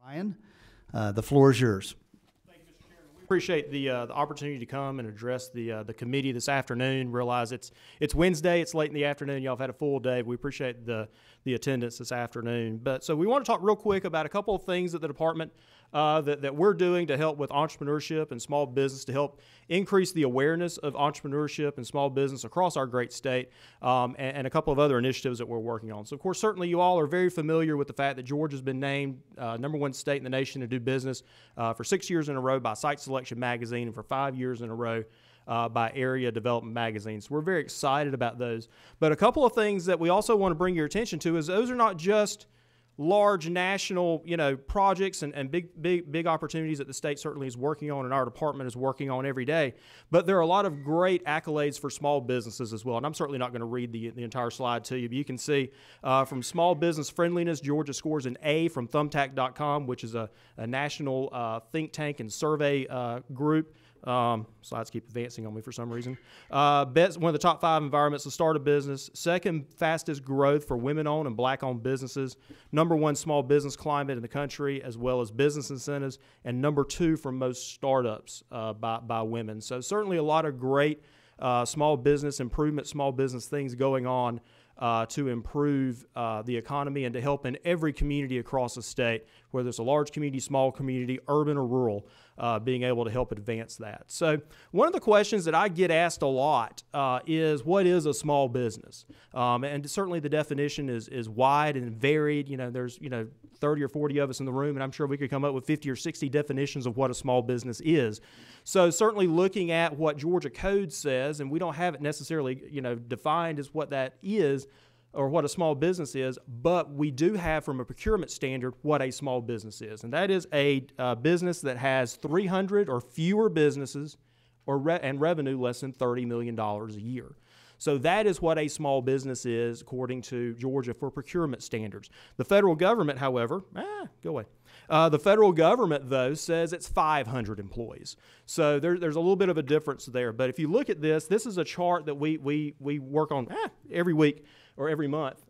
Ryan, the floor is yours. Appreciate the opportunity to come and address the committee this afternoon. Realize it's Wednesday, it's late in the afternoon. Y'all have had a full day. We appreciate the attendance this afternoon. But so we want to talk real quick about a couple of things that the department that we're doing to help with entrepreneurship and small business, to help increase the awareness of entrepreneurship and small business across our great state, and a couple of other initiatives that we're working on. So, of course, certainly you all are very familiar with the fact that Georgia's been named #1 state in the nation to do business for 6 years in a row by Site Selection Magazine and for 5 years in a row by Area Development Magazine. So we're very excited about those. But a couple of things that we also want to bring your attention to is those are not just large national, projects and big opportunities that the state certainly is working on and our department is working on every day. But there are a lot of great accolades for small businesses as well. And I'm certainly not going to read the entire slide to you, but you can see from small business friendliness, Georgia scores an A from Thumbtack.com, which is a national think tank and survey group. Slides keep advancing on me for some reason. One of the top 5 environments to start a business. Second fastest growth for women-owned and black-owned businesses. #1 small business climate in the country, as well as business incentives. And #2 for most startups by women. So certainly a lot of great small business improvement, small business things going on to improve the economy and to help in every community across the state, whether it's a large community, small community, urban or rural, being able to help advance that. So one of the questions that I get asked a lot is, what is a small business? And certainly the definition is wide and varied. There's 30 or 40 of us in the room, and I'm sure we could come up with 50 or 60 definitions of what a small business is. So certainly looking at what Georgia Code says, and we don't have it necessarily defined as what that is or what a small business is, but we do have from a procurement standard what a small business is. And that is a business that has 300 or fewer businesses and revenue less than $30 million a year. So that is what a small business is according to Georgia for procurement standards. The federal government, however, the federal government, though, says it's 500 employees. So there's a little bit of a difference there. But if you look at this is a chart that we work on every week or every month,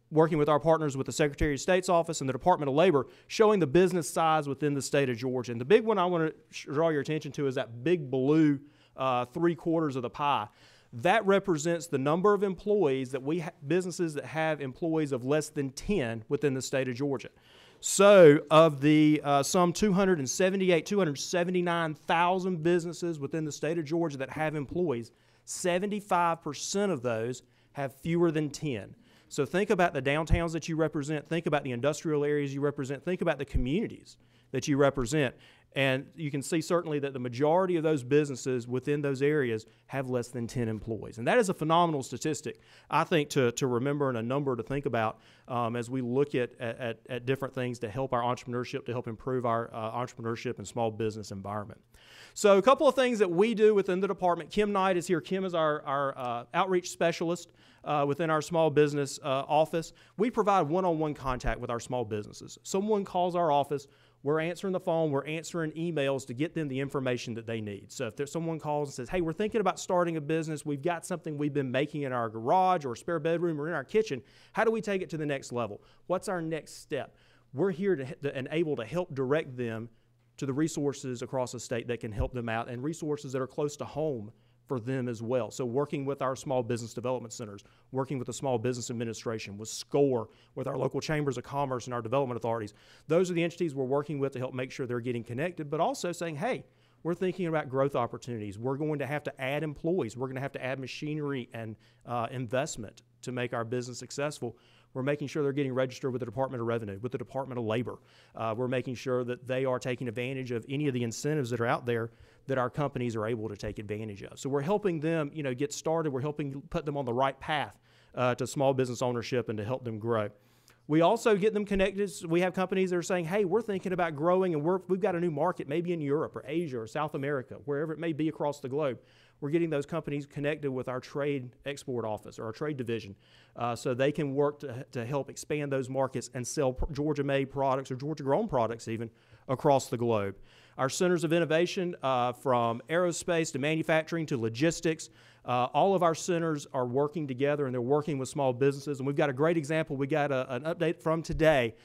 working with our partners with the Secretary of State's office and the Department of Labor, showing the business size within the state of Georgia. And the big one I want to draw your attention to is that big blue 3/4 of the pie. That represents the number of employees that businesses that have employees of less than 10 within the state of Georgia. So of the some 279,000 businesses within the state of Georgia that have employees, 75% of those have fewer than 10. So think about the downtowns that you represent, think about the industrial areas you represent, think about the communities that you represent. And you can see certainly that the majority of those businesses within those areas have less than 10 employees. And that is a phenomenal statistic, I think, to remember and a number to think about as we look at different things to help our entrepreneurship, to help improve our entrepreneurship and small business environment. So a couple of things that we do within the department. Kim Knight is here. Kim is our outreach specialist within our small business office. We provide one-on-one contact with our small businesses. Someone calls our office, we're answering the phone, we're answering emails to get them the information that they need. So if there's someone calls and says, hey, we're thinking about starting a business, we've got something we've been making in our garage or spare bedroom or in our kitchen, how do we take it to the next level? What's our next step? We're here and able to help direct them to the resources across the state that can help them out and resources that are close to home for them as well. So working with our small business development centers, working with the Small Business Administration, with SCORE, with our local chambers of commerce and our development authorities. Those are the entities we're working with to help make sure they're getting connected, but also saying, hey, we're thinking about growth opportunities. We're going to have to add employees. We're going to have to add machinery and investment to make our business successful. We're making sure they're getting registered with the Department of Revenue, with the Department of Labor. We're making sure that they are taking advantage of any of the incentives that are out there that our companies are able to take advantage of. So we're helping them, get started. We're helping put them on the right path to small business ownership and to help them grow. We also get them connected. We have companies that are saying, hey, we're thinking about growing and we've got a new market maybe in Europe or Asia or South America, wherever it may be across the globe. We're getting those companies connected with our trade export office or our trade division so they can work to help expand those markets and sell Georgia-made products or Georgia-grown products even across the globe. Our centers of innovation, from aerospace to manufacturing to logistics, all of our centers are working together, and they're working with small businesses. And we've got a great example. We got an update from today,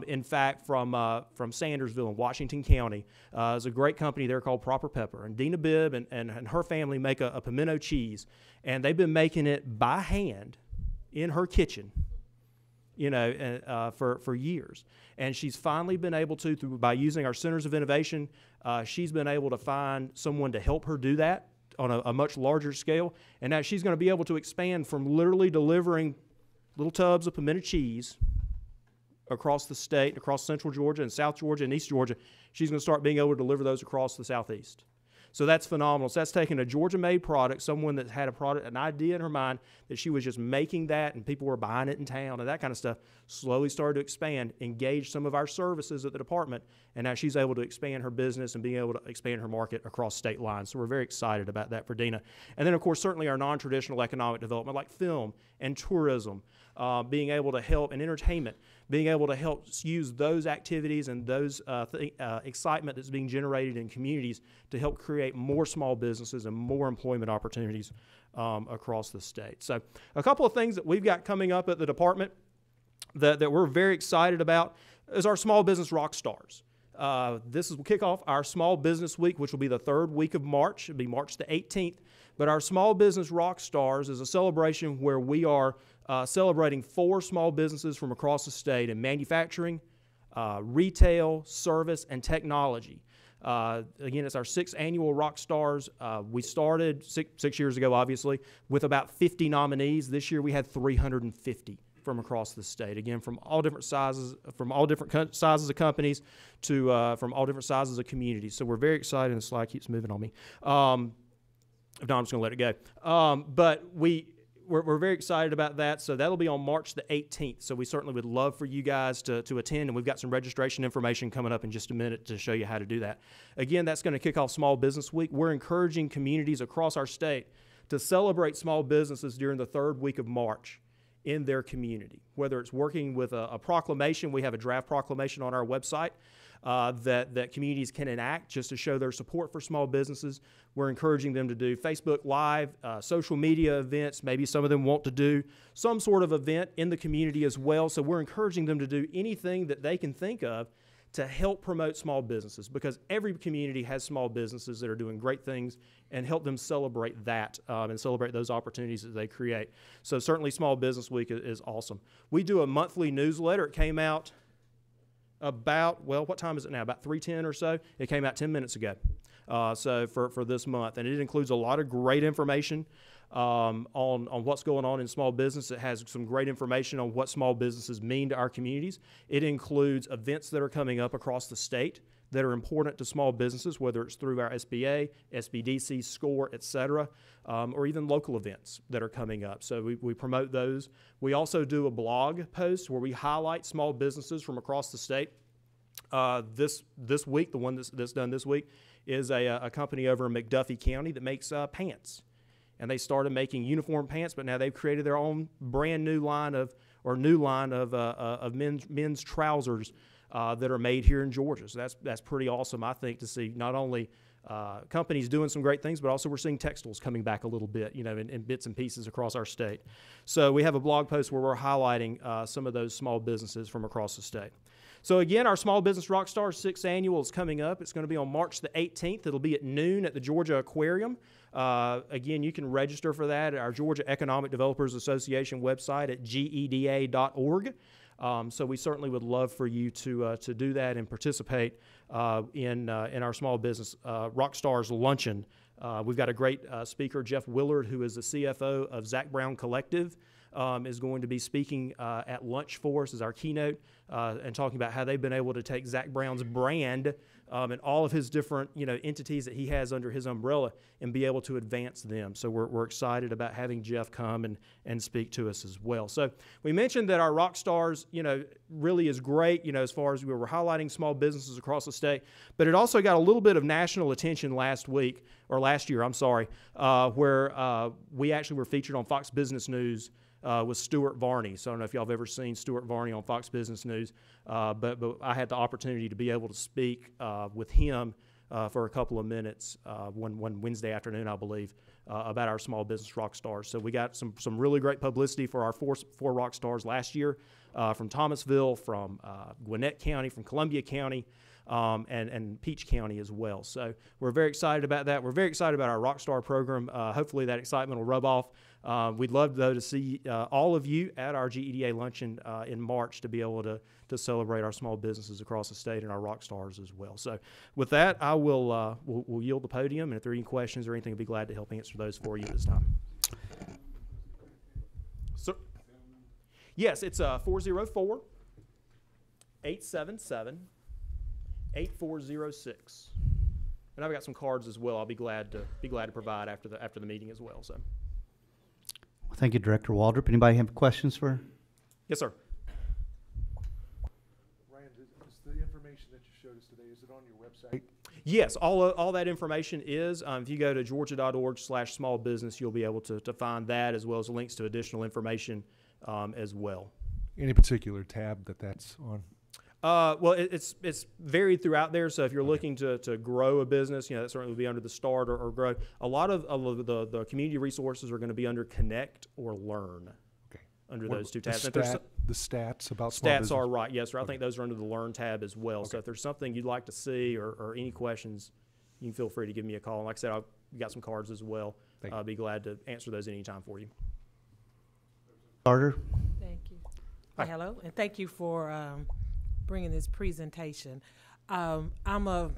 in fact, from Sandersville in Washington County. It's a great company there called Proper Pepper. And Dina Bibb and her family make a pimento cheese. And they've been making it by hand in her kitchen, for years. And she's finally been able to, by using our centers of innovation, she's been able to find someone to help her do that on a much larger scale. And now she's going to be able to expand from literally delivering little tubs of pimento cheese across the state, across central Georgia and south Georgia and east Georgia. She's going to start being able to deliver those across the southeast. So that's phenomenal. So that's taking a Georgia-made product, someone that had an idea in her mind that she was just making that and people were buying it in town and that kind of stuff, slowly started to expand, engage some of our services at the department, and now she's able to expand her business and being able to expand her market across state lines. So we're very excited about that for Dina. And then, of course, certainly our non-traditional economic development like film and tourism, being able to help, and entertainment, being able to help use those activities and those excitement that's being generated in communities to help create more small businesses and more employment opportunities across the state. So a couple of things that we've got coming up at the department that we're very excited about is our Small Business Rock Stars. This will kick off our Small Business Week, which will be the third week of March. It'll be March the 18th. But our Small Business Rock Stars is a celebration where we are celebrating 4 small businesses from across the state in manufacturing, retail, service, and technology. Again, it's our 6th annual Rock Stars. We started six years ago, obviously, with about 50 nominees. This year we had 350 from across the state. Again, from all different sizes, sizes of companies to from all different sizes of communities. So we're very excited, and the slide keeps moving on me. If not, I'm just going to let it go. But we're very excited about that. So that'll be on March the 18th. So we certainly would love for you guys to attend, and we've got some registration information coming up in just a minute to show you how to do that. Again, that's going to kick off Small Business Week. We're encouraging communities across our state to celebrate small businesses during the third week of March in their community, whether it's working with a proclamation. We have a draft proclamation on our website that communities can enact just to show their support for small businesses. We're encouraging them to do Facebook Live, social media events. Maybe some of them want to do some sort of event in the community as well. So we're encouraging them to do anything that they can think of to help promote small businesses, because every community has small businesses that are doing great things, and help them celebrate that and celebrate those opportunities that they create. So certainly Small Business Week is awesome. We do a monthly newsletter. It came out about, well, what time is it now? About 3:10 or so. It came out 10 minutes ago. So for this month, and it includes a lot of great information on what's going on in small business. It has some great information on what small businesses mean to our communities. It includes events that are coming up across the state that are important to small businesses, whether it's through our SBA, SBDC, SCORE, et cetera, or even local events that are coming up. So we promote those. We also do a blog post where we highlight small businesses from across the state. This week, the one that's done this week, is a company over in McDuffie County that makes pants. And they started making uniform pants, but now they've created their own brand new line of men's trousers that are made here in Georgia. So that's pretty awesome, I think, to see not only companies doing some great things, but also we're seeing textiles coming back a little bit, in bits and pieces across our state. So we have a blog post where we're highlighting some of those small businesses from across the state. So again, our Small Business Rockstars 6th Annual is coming up. It's going to be on March the 18th. It'll be at noon at the Georgia Aquarium. Again, you can register for that at our Georgia Economic Developers Association website at geda.org. So we certainly would love for you to do that and participate in our Small Business Rockstars Luncheon. We've got a great speaker, Jeff Willard, who is the CFO of Zach Brown Collective, is going to be speaking at lunch for us as our keynote and talking about how they've been able to take Zach Brown's brand and all of his different entities that he has under his umbrella and be able to advance them. So we're excited about having Jeff come and speak to us as well. So we mentioned that our Rockstars, really is great, as far as we were highlighting small businesses across the state, but it also got a little bit of national attention last year, where we actually were featured on Fox Business News was Stuart Varney. So I don't know if y'all have ever seen Stuart Varney on Fox Business News, but I had the opportunity to be able to speak with him for a couple of minutes one Wednesday afternoon, I believe, about our small business rock stars. So we got some really great publicity for our four rock stars last year from Thomasville, from Gwinnett County, from Columbia County, and Peach County as well. So we're very excited about that. We're very excited about our Rockstar program. Hopefully that excitement will rub off. We'd love, though, to see all of you at our GEDA luncheon in March to be able to celebrate our small businesses across the state and our rock stars as well. So with that, I will we'll yield the podium, and if there are any questions or anything, I'd be glad to help answer those for you this time. So, yes, it's 404-877-8406. And I've got some cards as well. I'll be glad to provide after the meeting as well. So, Well, thank you, Director Waldrop. Anybody have questions for? yes, sir. Ryan, is the information that you showed us today, is it on your website? Yes, all that information is. If you go to georgia.org/small business, you'll be able to find that, as well as links to additional information as well. Any particular tab that's on? Well, it's varied throughout there. So if you're looking to grow a business, that certainly would be under the Start or Grow. A lot of the community resources are going to be under Connect or Learn. Okay. Under What those two about tabs. the stats about small Stats business? are right, yes, sir. I Okay. think those are under the Learn tab as well. Okay. So if there's something you'd like to see or any questions, you can feel free to give me a call. And like I said, I've got some cards as well. Thank you. I'll be glad to answer those anytime for you. Carter? Thank you. Hi. Hello, and thank you for bringing this presentation. I'm I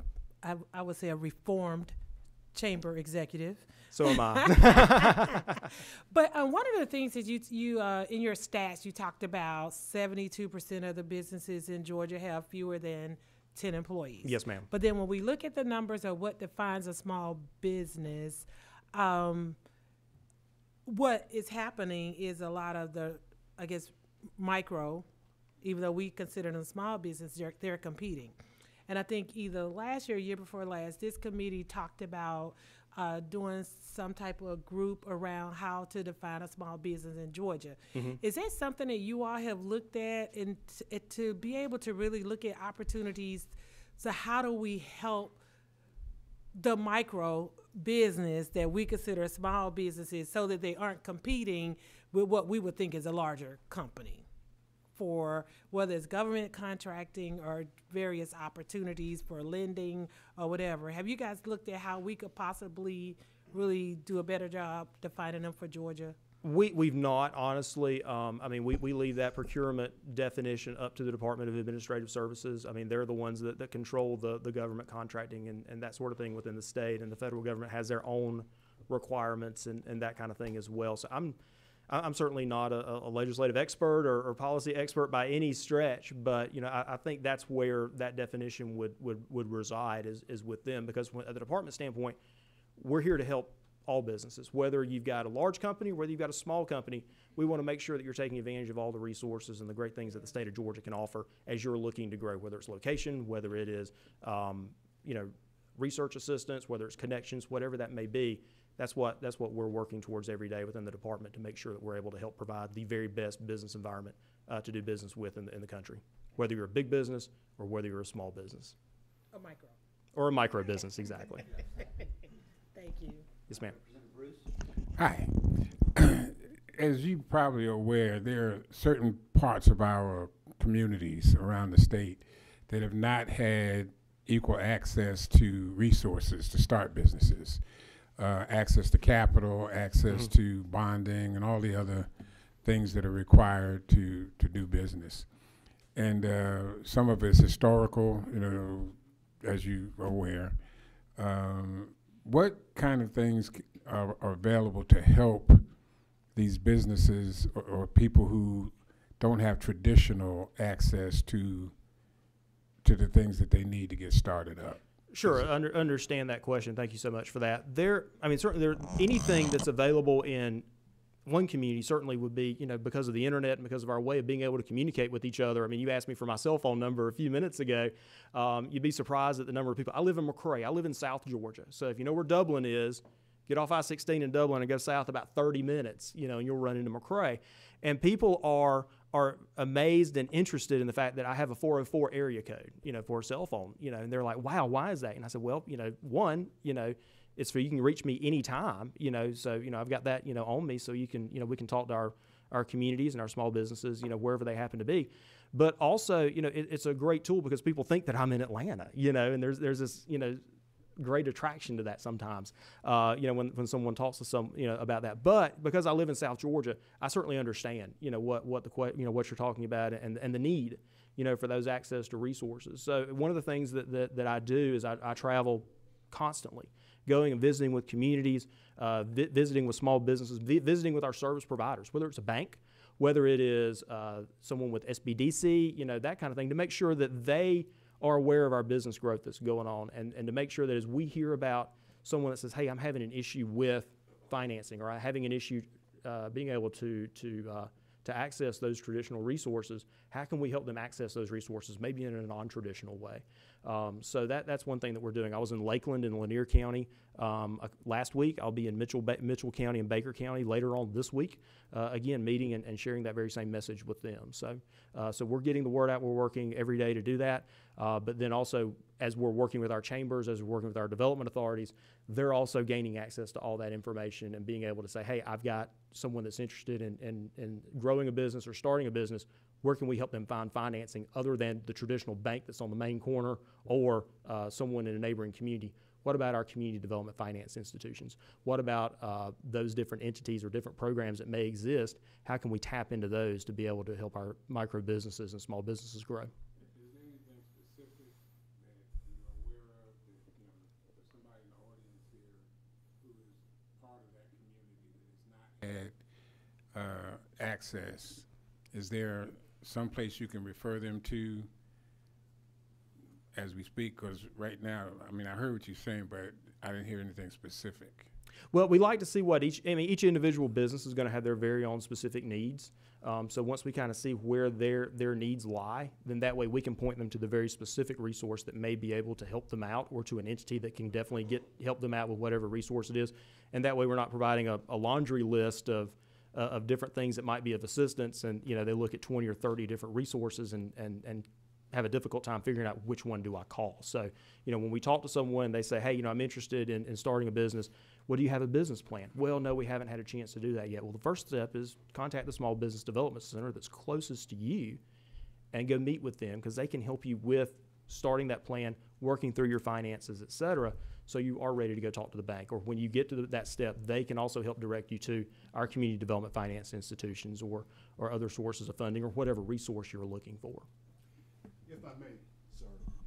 would say a reformed chamber executive. So am I. But one of the things that you in your stats, you talked about 72% of the businesses in Georgia have fewer than 10 employees. Yes, ma'am. But then when we look at the numbers of what defines a small business, what is happening is a lot of the, I guess, micro, even though we consider them small business, they're competing. And I think either last year or year before last, this committee talked about doing some type of group around how to define a small business in Georgia. Mm-hmm. Is that something that you all have looked at, and to be able to really look at opportunities? So how do we help the micro business that we consider small businesses so that they aren't competing with what we would think is a larger company, for whether it's government contracting or various opportunities for lending or whatever? Have you guys looked at how we could possibly really do a better job defining them for Georgia? We've not, honestly. I mean, we leave that procurement definition up to the Department of Administrative Services. I mean, they're the ones that control the government contracting and that sort of thing within the state, and the federal government has their own requirements and that kind of thing as well. So I'm certainly not a legislative expert or policy expert by any stretch, but I think that's where that definition would reside is with them, because at the department standpoint, we're here to help all businesses, whether you've got a large company, whether you've got a small company. We want to make sure that you're taking advantage of all the resources and the great things that the state of Georgia can offer as you're looking to grow, whether it's location, whether it is, research assistance, whether it's connections, whatever that may be. That's what we're working towards every day within the department, to make sure that we're able to help provide the very best business environment to do business with in the country, whether you're a big business or whether you're a small business. A micro. Or a micro business, exactly. Thank you. Yes, ma'am. Hi. As you probably are aware, there are certain parts of our communities around the state that have not had equal access to resources to start businesses. Access to capital, access to bonding, and all the other things that are required to do business. And some of it's historical, as you are aware. What kind of things are available to help these businesses or people who don't have traditional access to the things that they need to get started up? Sure, understand that question. Thank you so much for that. Certainly anything that's available in one community certainly would be, because of the internet and because of our way of being able to communicate with each other. I mean, you asked me for my cell phone number a few minutes ago. You'd be surprised at the number of people. I live in McRae. I live in South Georgia. So if you know where Dublin is, get off I-16 in Dublin and go south about 30 minutes, and you'll run into McRae. And people are amazed and interested in the fact that I have a 404 area code, for a cell phone, and they're like, wow, why is that? And I said, well, one, it's for you can reach me anytime, so, I've got that, on me, so you can, we can talk to our communities and our small businesses, wherever they happen to be. But also, it's a great tool because people think that I'm in Atlanta, and there's this, great attraction to that sometimes, when someone talks to about that. But because I live in South Georgia, I certainly understand, what you're talking about and the need, for those access to resources. So one of the things that I do is I travel constantly, going and visiting with communities, visiting with small businesses, visiting with our service providers, whether it's a bank, whether it is someone with SBDC, that kind of thing, to make sure that they are aware of our business growth that's going on, and to make sure that as we hear about someone that says, hey, I'm having an issue with financing, or I'm having an issue being able to access those traditional resources, how can we help them access those resources, maybe in a non-traditional way? So that's one thing that we're doing. I was in Lakeland and Lanier County last week. I'll be in Mitchell County and Baker County later on this week, again, meeting and sharing that very same message with them. So we're getting the word out. We're working every day to do that. But then also, as we're working with our chambers, as we're working with our development authorities, they're also gaining access to all that information and being able to say, hey, I've got someone that's interested in growing a business or starting a business. Where can we help them find financing other than the traditional bank that's on the main corner or someone in a neighboring community? What about our community development finance institutions? What about those different entities or different programs that may exist? How can we tap into those to be able to help our micro businesses and small businesses grow? Is there anything specific that you're aware of that, there's somebody in the audience here who is part of that community that has not had access? Is there some place you can refer them to as we speak? Because right now, I heard what you're saying, but I didn't hear anything specific. Well, we like to see what each individual business is going to have their very own specific needs. So once we kind of see where their needs lie, then that way we can point them to the very specific resource that may be able to help them out, or to an entity that can definitely help them out with whatever resource it is. And that way we're not providing a laundry list of different things that might be of assistance, and they look at 20 or 30 different resources and have a difficult time figuring out which one do I call. So, when we talk to someone, they say, hey, I'm interested in starting a business. Well, do you have a business plan? Well, no, we haven't had a chance to do that yet. Well, the first step is contact the Small Business Development Center that's closest to you and go meet with them, because they can help you with starting that plan, working through your finances, et cetera, so you are ready to go talk to the bank. Or when you get to that step, they can also help direct you to our community development finance institutions or other sources of funding, or whatever resource you're looking for. If I may, sir,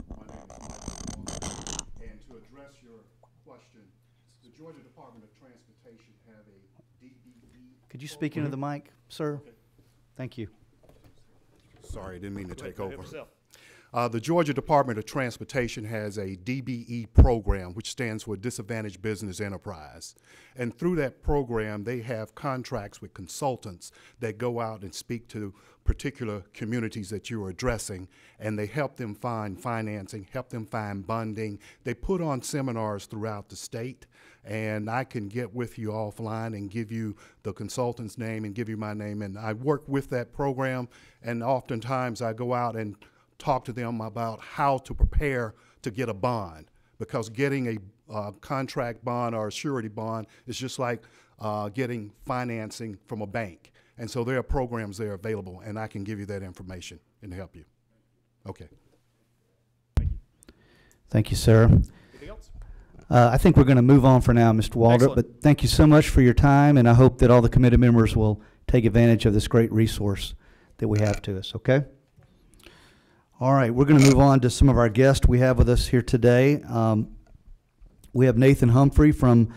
my name is Michael Walker, and to address your question, the Georgia Department of Transportation have a DBE. Could you speak into the mic, sir? Okay. Thank you. Sorry, didn't mean to take Go ahead, over. yourself. The Georgia Department of Transportation has a DBE program, which stands for Disadvantaged Business Enterprise. And through that program, they have contracts with consultants that go out and speak to particular communities that you're addressing, and they help them find financing, help them find bonding. They put on seminars throughout the state, and I can get with you offline and give you the consultant's name and give you my name. And I work with that program, and oftentimes I go out and talk to them about how to prepare to get a bond, because getting a contract bond or a surety bond is just like getting financing from a bank. And so there are programs there available, and I can give you that information and help you. Okay. Thank you, sir. Anything else? I think we're going to move on for now, Mr. Waldrop, Excellent. but thank you so much for your time, and I hope that all the committee members will take advantage of this great resource that we have to us, okay? All right, we're going to move on to some of our guests we have with us here today. We have Nathan Humphrey from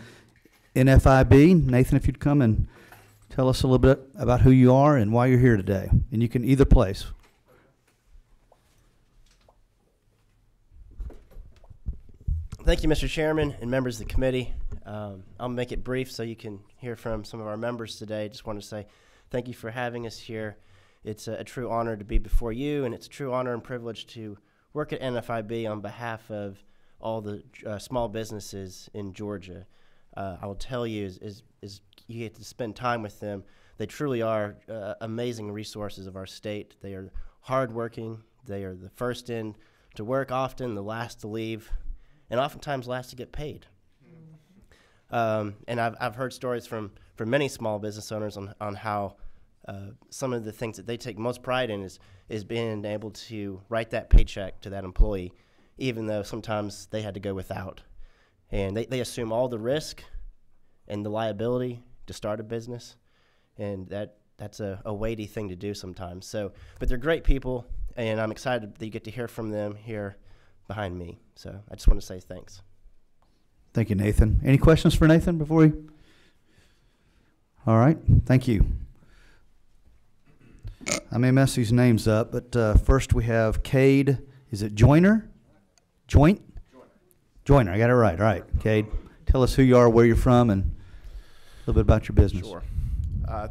NFIB. Nathan, if you'd come and tell us a little bit about who you are and why you're here today. And you can either place. Thank you, Mr. Chairman and members of the committee. I'll make it brief so you can hear from some of our members today. Just want to say thank you for having us here. It's a true honor to be before you, and it's a true honor and privilege to work at NFIB on behalf of all the small businesses in Georgia. I will tell you, as you get to spend time with them, They truly are amazing resources of our state. They are hardworking. They are the first in to work often, the last to leave, and oftentimes last to get paid. And I've heard stories from many small business owners on how some of the things that they take most pride in is being able to write that paycheck to that employee, even though sometimes they had to go without. And they assume all the risk and the liability to start a business, and that's a weighty thing to do sometimes. So, but they're great people, and I'm excited that you get to hear from them here behind me. So I just want to say thanks. Thank you, Nathan. Any questions for Nathan before we? All right, thank you. I may mess these names up, but first we have Cade. Is it Joyner? Joyner, I got it right. All right, Cade, tell us who you are, where you're from, and a little bit about your business. Sure.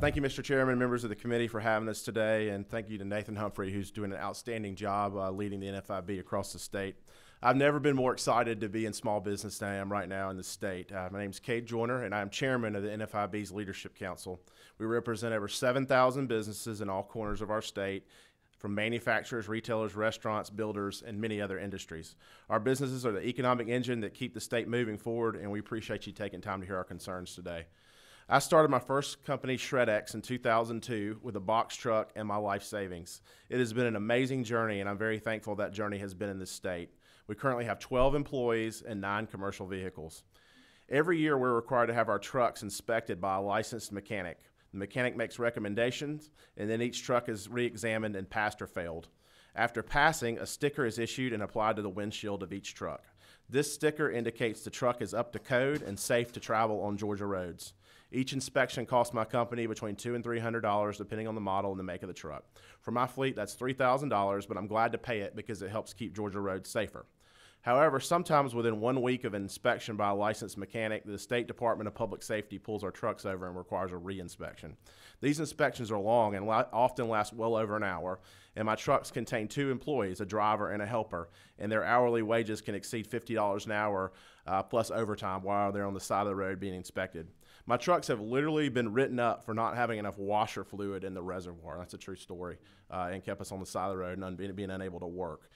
Thank you, Mr. Chairman, members of the committee for having us today, and thank you to Nathan Humphrey, who's doing an outstanding job leading the NFIB across the state. I've never been more excited to be in small business than I am right now in the state. My name is Cade Joyner, and I'm chairman of the NFIB's Leadership Council. We represent over 7,000 businesses in all corners of our state, from manufacturers, retailers, restaurants, builders, and many other industries. Our businesses are the economic engine that keep the state moving forward, and we appreciate you taking time to hear our concerns today. I started my first company, Shred-X, in 2002 with a box truck and my life savings. It has been an amazing journey, and I'm very thankful that journey has been in this state. We currently have 12 employees and 9 commercial vehicles. Every year, we're required to have our trucks inspected by a licensed mechanic. The mechanic makes recommendations, and then each truck is re-examined and passed or failed. After passing, a sticker is issued and applied to the windshield of each truck. This sticker indicates the truck is up to code and safe to travel on Georgia roads. Each inspection costs my company between $200 and $300, depending on the model and the make of the truck. For my fleet, that's $3,000, but I'm glad to pay it because it helps keep Georgia roads safer. However, sometimes within 1 week of inspection by a licensed mechanic, the State Department of Public Safety pulls our trucks over and requires a re-inspection. These inspections are long and often last well over an hour, and my trucks contain 2 employees, a driver and a helper, and their hourly wages can exceed $50 an hour plus overtime while they're on the side of the road being inspected. My trucks have literally been written up for not having enough washer fluid in the reservoir. That's a true story, and kept us on the side of the road and being unable to work.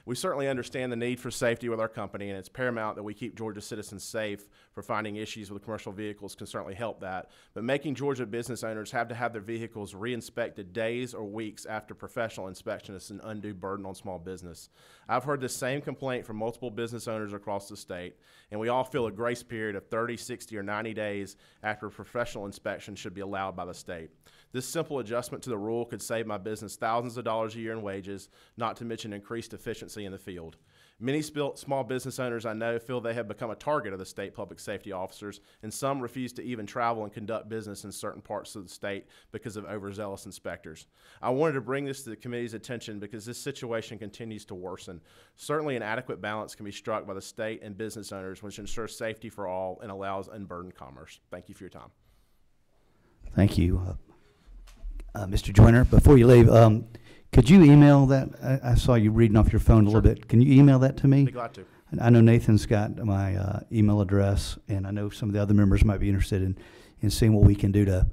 We certainly understand the need for safety with our company, and it's paramount that we keep Georgia citizens safe. For finding issues with commercial vehicles can certainly help that. But making Georgia business owners have to have their vehicles re-inspected days or weeks after professional inspection is an undue burden on small business. I've heard the same complaint from multiple business owners across the state, and we all feel a grace period of 30, 60, or 90 days after a professional inspection should be allowed by the state. This simple adjustment to the rule could save my business thousands of dollars a year in wages, not to mention increased efficiency in the field. Many small business owners I know feel they have become a target of the state public safety officers, and some refuse to even travel and conduct business in certain parts of the state because of overzealous inspectors. I wanted to bring this to the committee's attention because this situation continues to worsen. Certainly an adequate balance can be struck by the state and business owners, which ensures safety for all and allows unburdened commerce. Thank you for your time. Thank you. Mr. Joyner, before you leave, could you email that? I saw you reading off your phone a little bit. Can you email that to me? Be glad to. I know Nathan's got my email address, and I know some of the other members might be interested in seeing what we can do to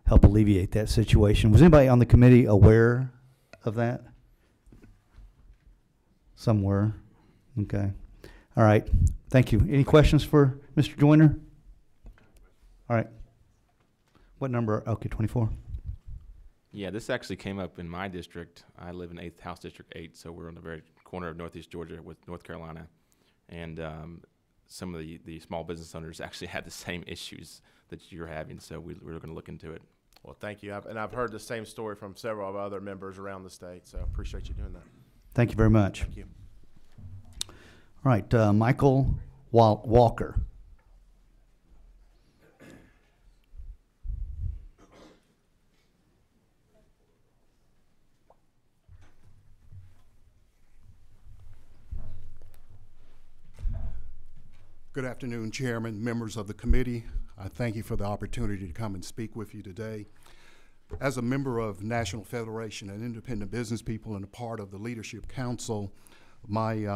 help alleviate that situation. Was anybody on the committee aware of that? Some were. Okay. All right. Thank you. Any questions for Mr. Joyner? All right. What number? Okay, 24. Yeah, this actually came up in my district. I live in 8th House District 8, so we're on the very corner of Northeast Georgia with North Carolina. And some of the small business owners actually had the same issues that you're having, so we're going to look into it. Well, thank you. I've heard the same story from several of other members around the state, so I appreciate you doing that. Thank you very much. Thank you. All right, Michael Walker. Good afternoon, Chairman, members of the committee. I thank you for the opportunity to come and speak with you today. As a member of National Federation of Independent Business People and a part of the Leadership Council, my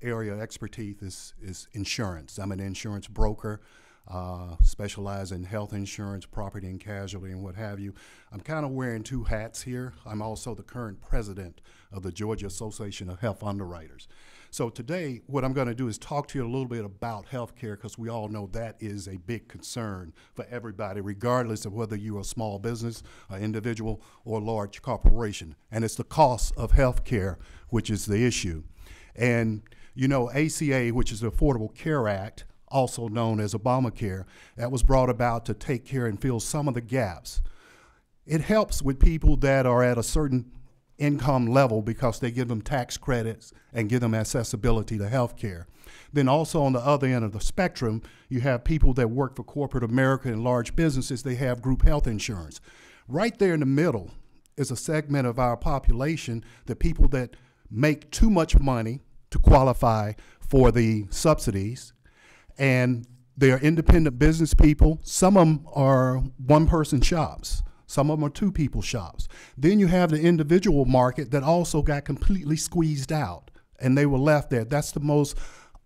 area of expertise is insurance. I'm an insurance broker. specialize in health insurance, property and casualty, and what have you. I'm kind of wearing two hats here. I'm also the current president of the Georgia Association of Health Underwriters. So today, what I'm going to do is talk to you a little bit about healthcare, because we all know that is a big concern for everybody, regardless of whether you're a small business, an individual, or a large corporation. And it's the cost of healthcare which is the issue. And you know, ACA, which is the Affordable Care Act, also known as Obamacare, that was brought about to take care and fill some of the gaps. It helps with people that are at a certain income level because they give them tax credits and give them accessibility to health care. Then also on the other end of the spectrum, you have people that work for corporate America and large businesses. They have group health insurance. Right there in the middle is a segment of our population, the people that make too much money to qualify for the subsidies, and they're independent business people. Some of them are one-person shops. Some of them are two-people shops. Then you have the individual market that also got completely squeezed out, and they were left there. That's the most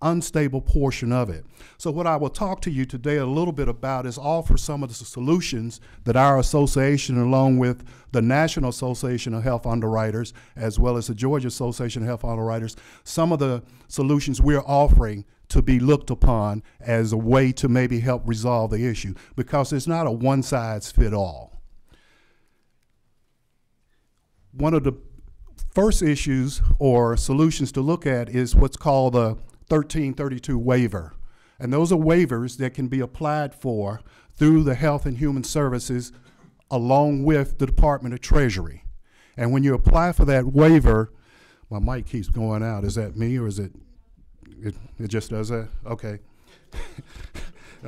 unstable portion of it. So what I will talk to you today a little bit about is offer some of the solutions that our association, along with the National Association of Health Underwriters, as well as the Georgia Association of Health Underwriters, some of the solutions we're offering to be looked upon as a way to maybe help resolve the issue, because it's not a one-size-fits-all. One of the first issues or solutions to look at is what's called the 1332 waiver. And those are waivers that can be applied for through the Health and Human Services along with the Department of Treasury. And when you apply for that waiver, my mic keeps going out. Is that me, or is it just does that? Okay.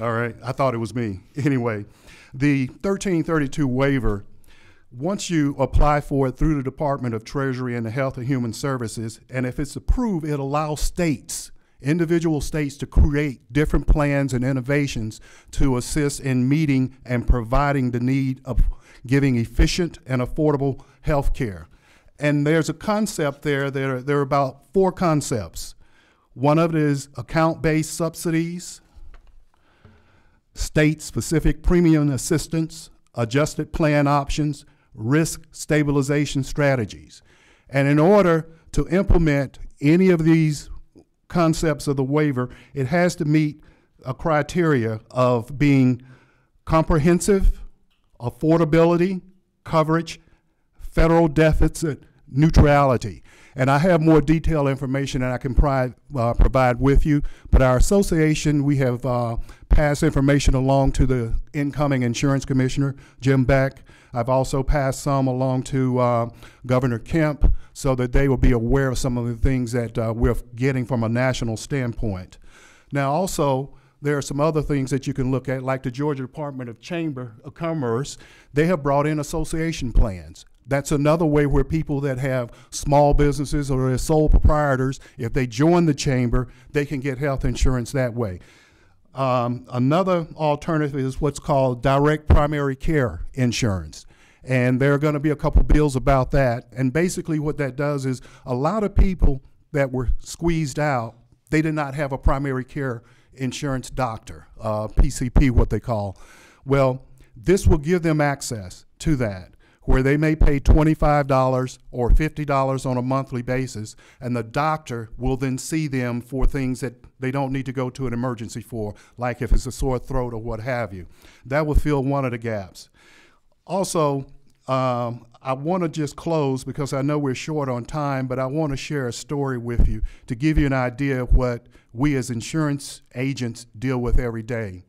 All right. I thought it was me. Anyway, the 1332 waiver, once you apply for it through the Department of Treasury and the Health and Human Services, and if it's approved, it allows states, individual states, to create different plans and innovations to assist in meeting and providing the need of giving efficient and affordable health care. And there's a concept there. There are about 4 concepts. One of it is account-based subsidies, state-specific premium assistance, adjusted plan options, risk stabilization strategies. And in order to implement any of these concepts of the waiver, it has to meet a criteria of being comprehensive, affordability, coverage, federal deficit neutrality. And I have more detailed information that I can provide with you, but our association, we have passed information along to the incoming insurance commissioner, Jim Beck. I've also passed some along to Governor Kemp so that they will be aware of some of the things that we're getting from a national standpoint. Now also, there are some other things that you can look at, like the Georgia Department of Chamber of Commerce. They have brought in association plans. That's another way where people that have small businesses or are sole proprietors, if they join the chamber, they can get health insurance that way. Another alternative is what's called direct primary care insurance. And there are going to be a couple bills about that. And basically what that does is a lot of people that were squeezed out, they did not have a primary care insurance doctor, PCP what they call. Well, this will give them access to that, where they may pay $25 or $50 on a monthly basis, and the doctor will then see them for things that they don't need to go to an emergency for, like if it's a sore throat or what have you. That will fill one of the gaps. Also, I want to just close because I know we're short on time, but I want to share a story with you to give you an idea of what we as insurance agents deal with every day.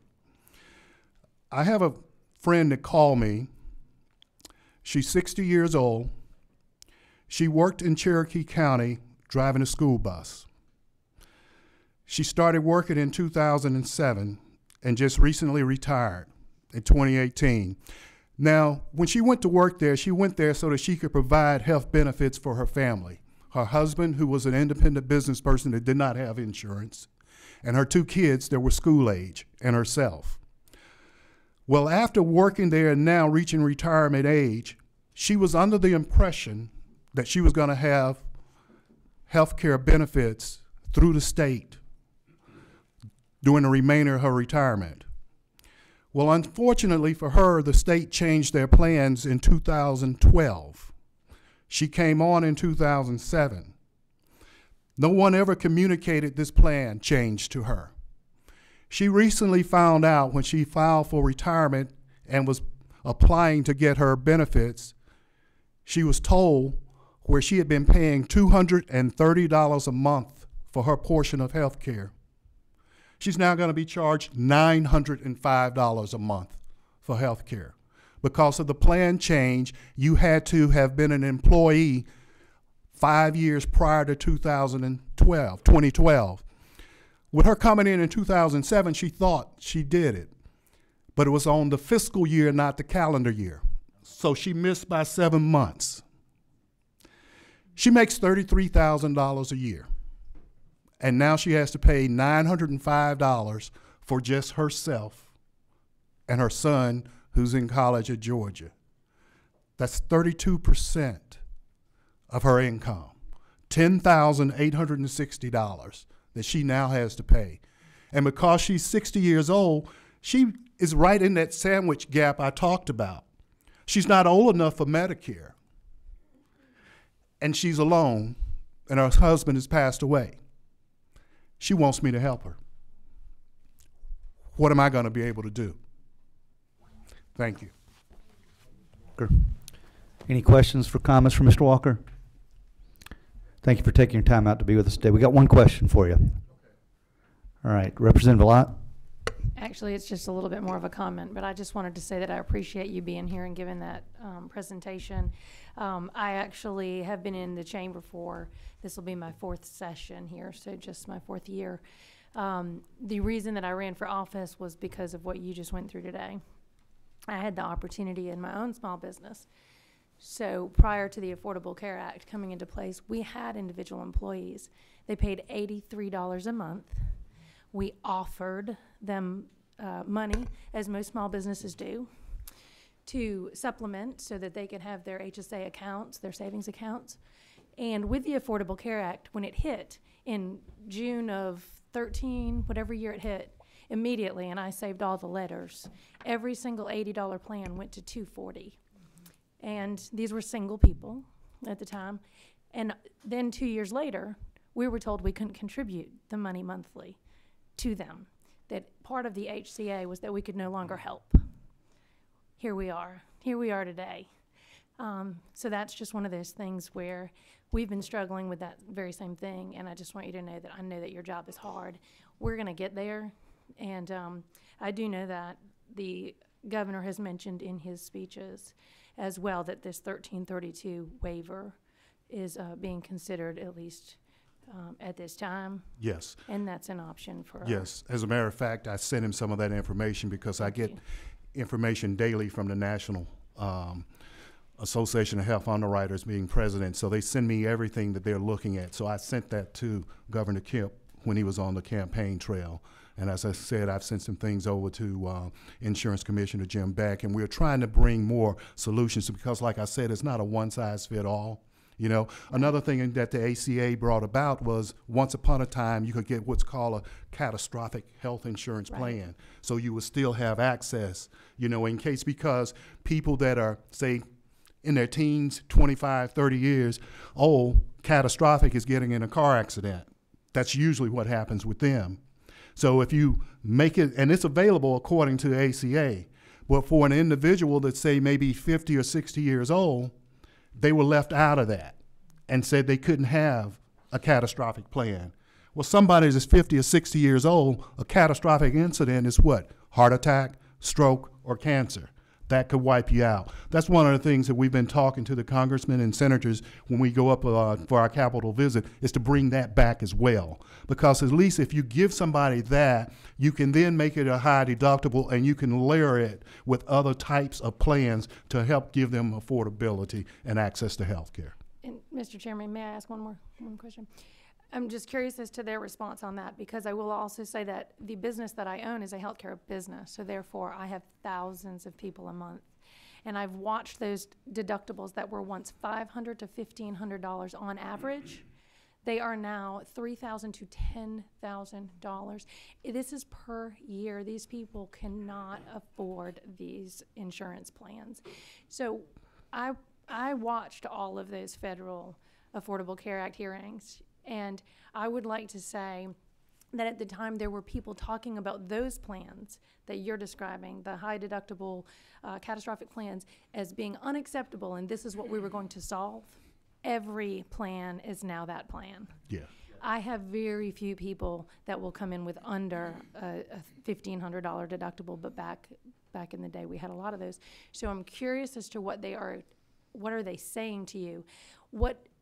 I have a friend that called me. She's 60 years old. She worked in Cherokee County driving a school bus. She started working in 2007 and just recently retired in 2018. Now, when she went to work there, she went there so that she could provide health benefits for her family. Her husband, who was an independent business person that did not have insurance, and her 2 kids that were school age, and herself. Well, after working there and now reaching retirement age, she was under the impression that she was going to have health care benefits through the state during the remainder of her retirement. Well, unfortunately for her, the state changed their plans in 2012. She came on in 2007. No one ever communicated this plan change to her. She recently found out when she filed for retirement and was applying to get her benefits, she was told where she had been paying $230 a month for her portion of health care. She's now going to be charged $905 a month for health care. Because of the plan change, you had to have been an employee 5 years prior to 2012. With her coming in 2007, she thought she did it, but it was on the fiscal year, not the calendar year. So she missed by 7 months. She makes $33,000 a year, and now she has to pay $905 for just herself and her son, who's in college at Georgia. That's 32% of her income, $10,860 that she now has to pay. And because she's 60 years old, she is right in that sandwich gap I talked about. She's not old enough for Medicare, and she's alone, and her husband has passed away. She wants me to help her. What am I going to be able to do? Thank you. Any questions for comments from Mr. Walker? Thank you for taking your time out to be with us today. We got one question for you. All right, Representative Lott. Actually, it's just a little bit more of a comment, but I just wanted to say that I appreciate you being here and giving that presentation. I actually have been in the chamber this will be my 4th session here, so just my 4th year. The reason that I ran for office was because of what you just went through today. I had the opportunity in my own small business. So prior to the Affordable Care Act coming into place, we had individual employees. They paid $83 a month. We offered them money, as most small businesses do, to supplement so that they could have their HSA accounts, their savings accounts. And with the Affordable Care Act, when it hit in June of 13, whatever year it hit, immediately, and I saved all the letters, every single $80 plan went to $240. And these were single people at the time. And then 2 years later, we were told we couldn't contribute the money monthly to them, that part of the HCA was that we could no longer help. Here we are today. So that's just one of those things where we've been struggling with that very same thing, and I just want you to know that I know that your job is hard. We're gonna get there, and I do know that the governor has mentioned in his speeches as well that this 1332 waiver is being considered, at least at this time. Yes. And that's an option for Yes. As a matter of fact, I sent him some of that information because I get information daily from the National Association of Health Underwriters, being president. So they send me everything that they're looking at. So I sent that to Governor Kemp when he was on the campaign trail. And as I said, I've sent some things over to Insurance Commissioner Jim Beck, and we're trying to bring more solutions because, like I said, it's not a one-size-fit-all. You know, another thing that the ACA brought about was once upon a time you could get what's called a catastrophic health insurance plan. So you would still have access, you know, in case, because people that are, say, in their teens, 25, 30 years old, catastrophic is getting in a car accident. That's usually what happens with them. So if you make it, and it's available according to the ACA, but for an individual that's, say, maybe 50 or 60 years old, they were left out of that and said they couldn't have a catastrophic plan. Well, somebody that's 50 or 60 years old, a catastrophic incident is what? Heart attack, stroke, or cancer. That could wipe you out. That's one of the things that we've been talking to the congressmen and senators when we go up for our Capitol visit, is to bring that back as well. Because at least if you give somebody that, you can then make it a high deductible and you can layer it with other types of plans to help give them affordability and access to health care. And Mr. Chairman, may I ask one question? I'm just curious as to their response on that, because I will also say that the business that I own is a healthcare business, so therefore I have thousands of people a month. And I've watched those deductibles that were once $500 to $1,500 on average They are now $3,000 to $10,000. This is per year. These people cannot afford these insurance plans. So I watched all of those federal Affordable Care Act hearings, and I would like to say that at the time there were people talking about those plans that you're describing, the high deductible catastrophic plans, as being unacceptable, and this is what we were going to solve. Every plan is now that plan. Yeah. I have very few people that will come in with under a $1,500 deductible, but back in the day we had a lot of those. So I'm curious as to what are they saying to you?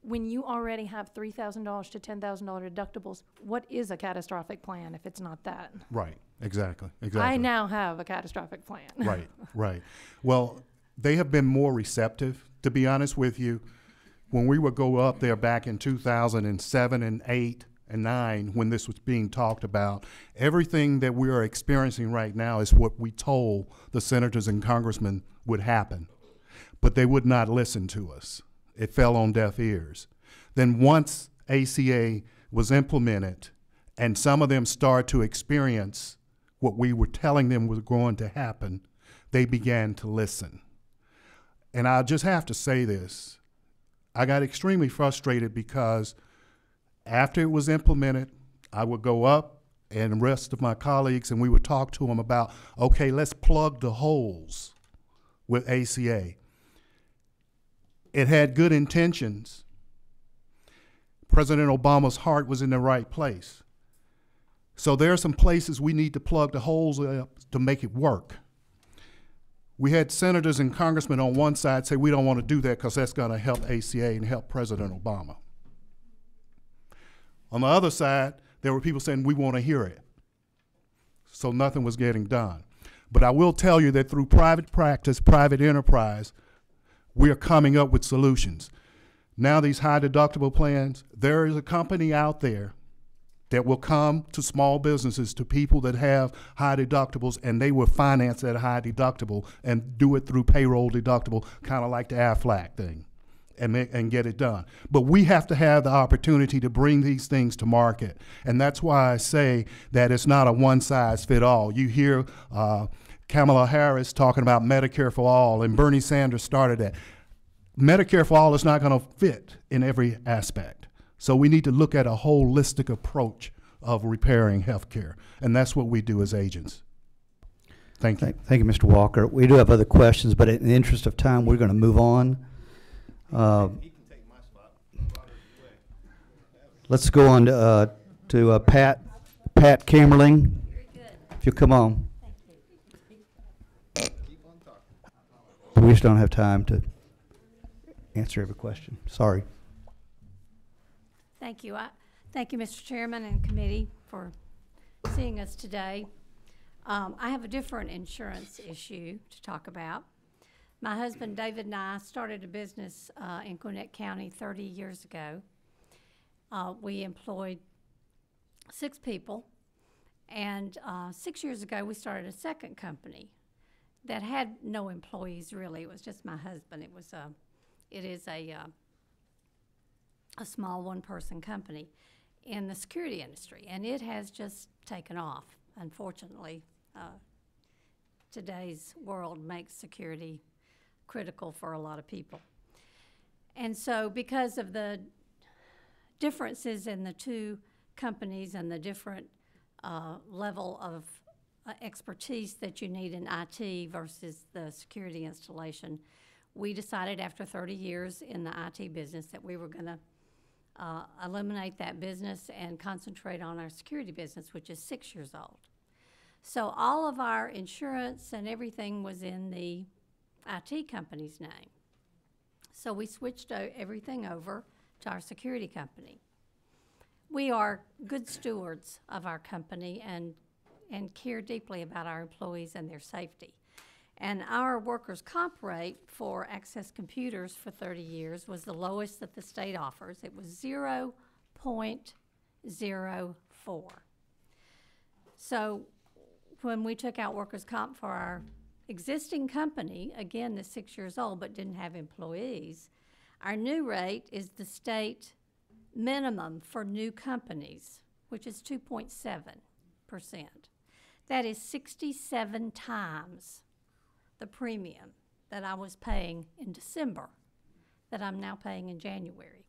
When you already have $3,000 to $10,000 deductibles, what is a catastrophic plan if it's not that? Right. Exactly. I now have a catastrophic plan. Right. Well, they have been more receptive, to be honest with you. When we would go up there back in 2007 and 8 and 9, when this was being talked about, everything that we are experiencing right now is what we told the senators and congressmen would happen. But they would not listen to us. It fell on deaf ears. Then once ACA was implemented and some of them started to experience what we were telling them was going to happen, they began to listen. And I just have to say this. I got extremely frustrated because after it was implemented, I would go up and the rest of my colleagues and we would talk to them about, okay, let's plug the holes with ACA. It had good intentions. President Obama's heart was in the right place. So there are some places we need to plug the holes up to make it work. We had senators and congressmen on one side say we don't want to do that because that's going to help ACA and help President Obama. On the other side, there were people saying we want to hear it. So nothing was getting done. But I will tell you that through private practice, private enterprise, we are coming up with solutions. Now these high deductible plans, there is a company out there that will come to small businesses, to people that have high deductibles, and they will finance that high deductible and do it through payroll deductible, kind of like the Aflac thing, and get it done. But we have to have the opportunity to bring these things to market, and that's why I say that it's not a one-size-fits-all. You hear Kamala Harris talking about Medicare for all, and Bernie Sanders started that. Medicare for all is not going to fit in every aspect. So we need to look at a holistic approach of repairing health care, and that's what we do as agents. Thank you. Thank you, Mr. Walker. We do have other questions, but in the interest of time, we're going to move on. Let's go on to Pat Kamerling. If you'll come on. We just don't have time to answer every question. Sorry. Thank you. Thank you, Mr. Chairman and committee, for seeing us today. I have a different insurance issue to talk about. My husband, David, and I started a business in Gwinnett County 30 years ago. We employed 6 people, and 6 years ago, we started a second company that had no employees, really. It was just my husband. It is a small one-person company in the security industry, and it has just taken off. Unfortunately, today's world makes security critical for a lot of people. And so because of the differences in the two companies and the different level of expertise that you need in IT versus the security installation, we decided after 30 years in the IT business that we were going to eliminate that business and concentrate on our security business, which is 6 years old. So all of our insurance and everything was in the IT company's name. So we switched everything over to our security company. We are good stewards of our company and care deeply about our employees and their safety. And our workers' comp rate for Access Computers for 30 years was the lowest that the state offers. It was 0.04. So when we took out workers' comp for our existing company, again, that's 6 years old but didn't have employees, our new rate is the state minimum for new companies, which is 2.7%. That is 67 times the premium that I was paying in December that I'm now paying in January.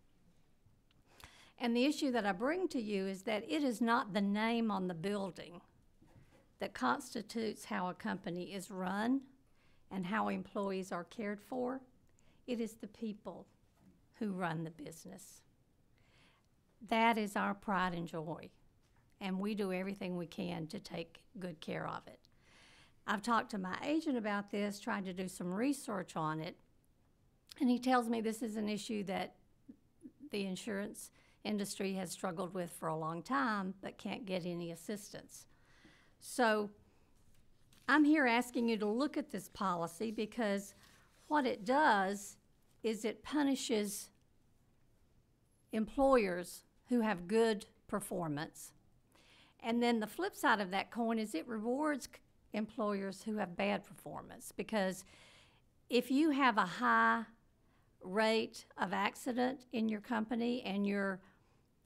And the issue that I bring to you is that it is not the name on the building that constitutes how a company is run and how employees are cared for. It is the people who run the business. That is our pride and joy, and we do everything we can to take good care of it. I've talked to my agent about this, tried to do some research on it, and he tells me this is an issue that the insurance industry has struggled with for a long time but can't get any assistance. So I'm here asking you to look at this policy because what it does is it punishes employers who have good performance. And then the flip side of that coin is it rewards employers who have bad performance, because if you have a high rate of accident in your company and your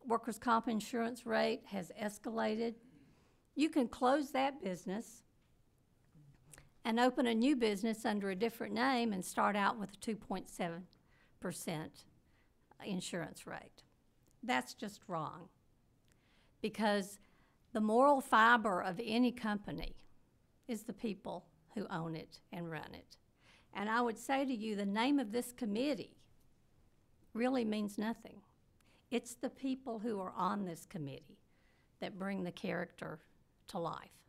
workers' comp insurance rate has escalated, you can close that business and open a new business under a different name and start out with a 2.7% insurance rate. That's just wrong, because the moral fiber of any company is the people who own it and run it. And I would say to you, the name of this committee really means nothing. It's the people who are on this committee that bring the character to life.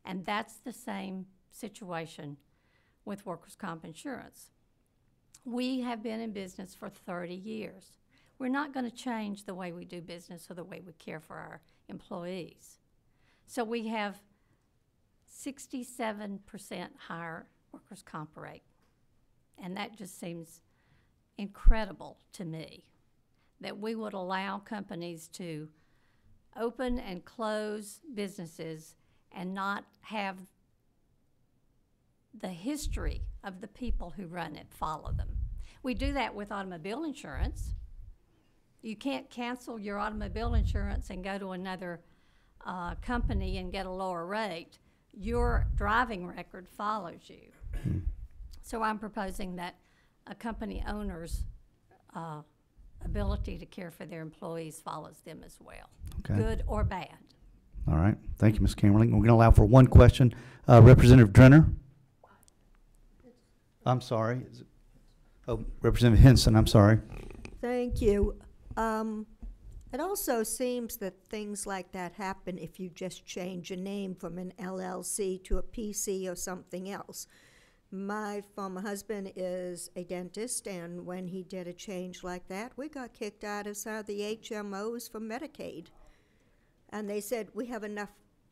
And that's the same situation with workers' comp insurance. We have been in business for 30 years. We're not going to change the way we do business or the way we care for our employees. So we have 67% higher workers' comp rate. And that just seems incredible to me, that we would allow companies to open and close businesses and not have the history of the people who run it follow them. We do that with automobile insurance. You can't cancel your automobile insurance and go to another company and get a lower rate. Your driving record follows you. So I'm proposing that a company owner's ability to care for their employees follows them as well, Okay. good or bad. All right. Thank you, Ms. Camerling. We're going to allow for one question. Representative Drenner? I'm sorry. Representative Henson, I'm sorry. Thank you. It also seems that things like that happen if you just change a name from an LLC to a PC or something else. My former husband is a dentist, and when he did a change like that, we got kicked out of some of the HMOs for Medicaid. And they said, we have enough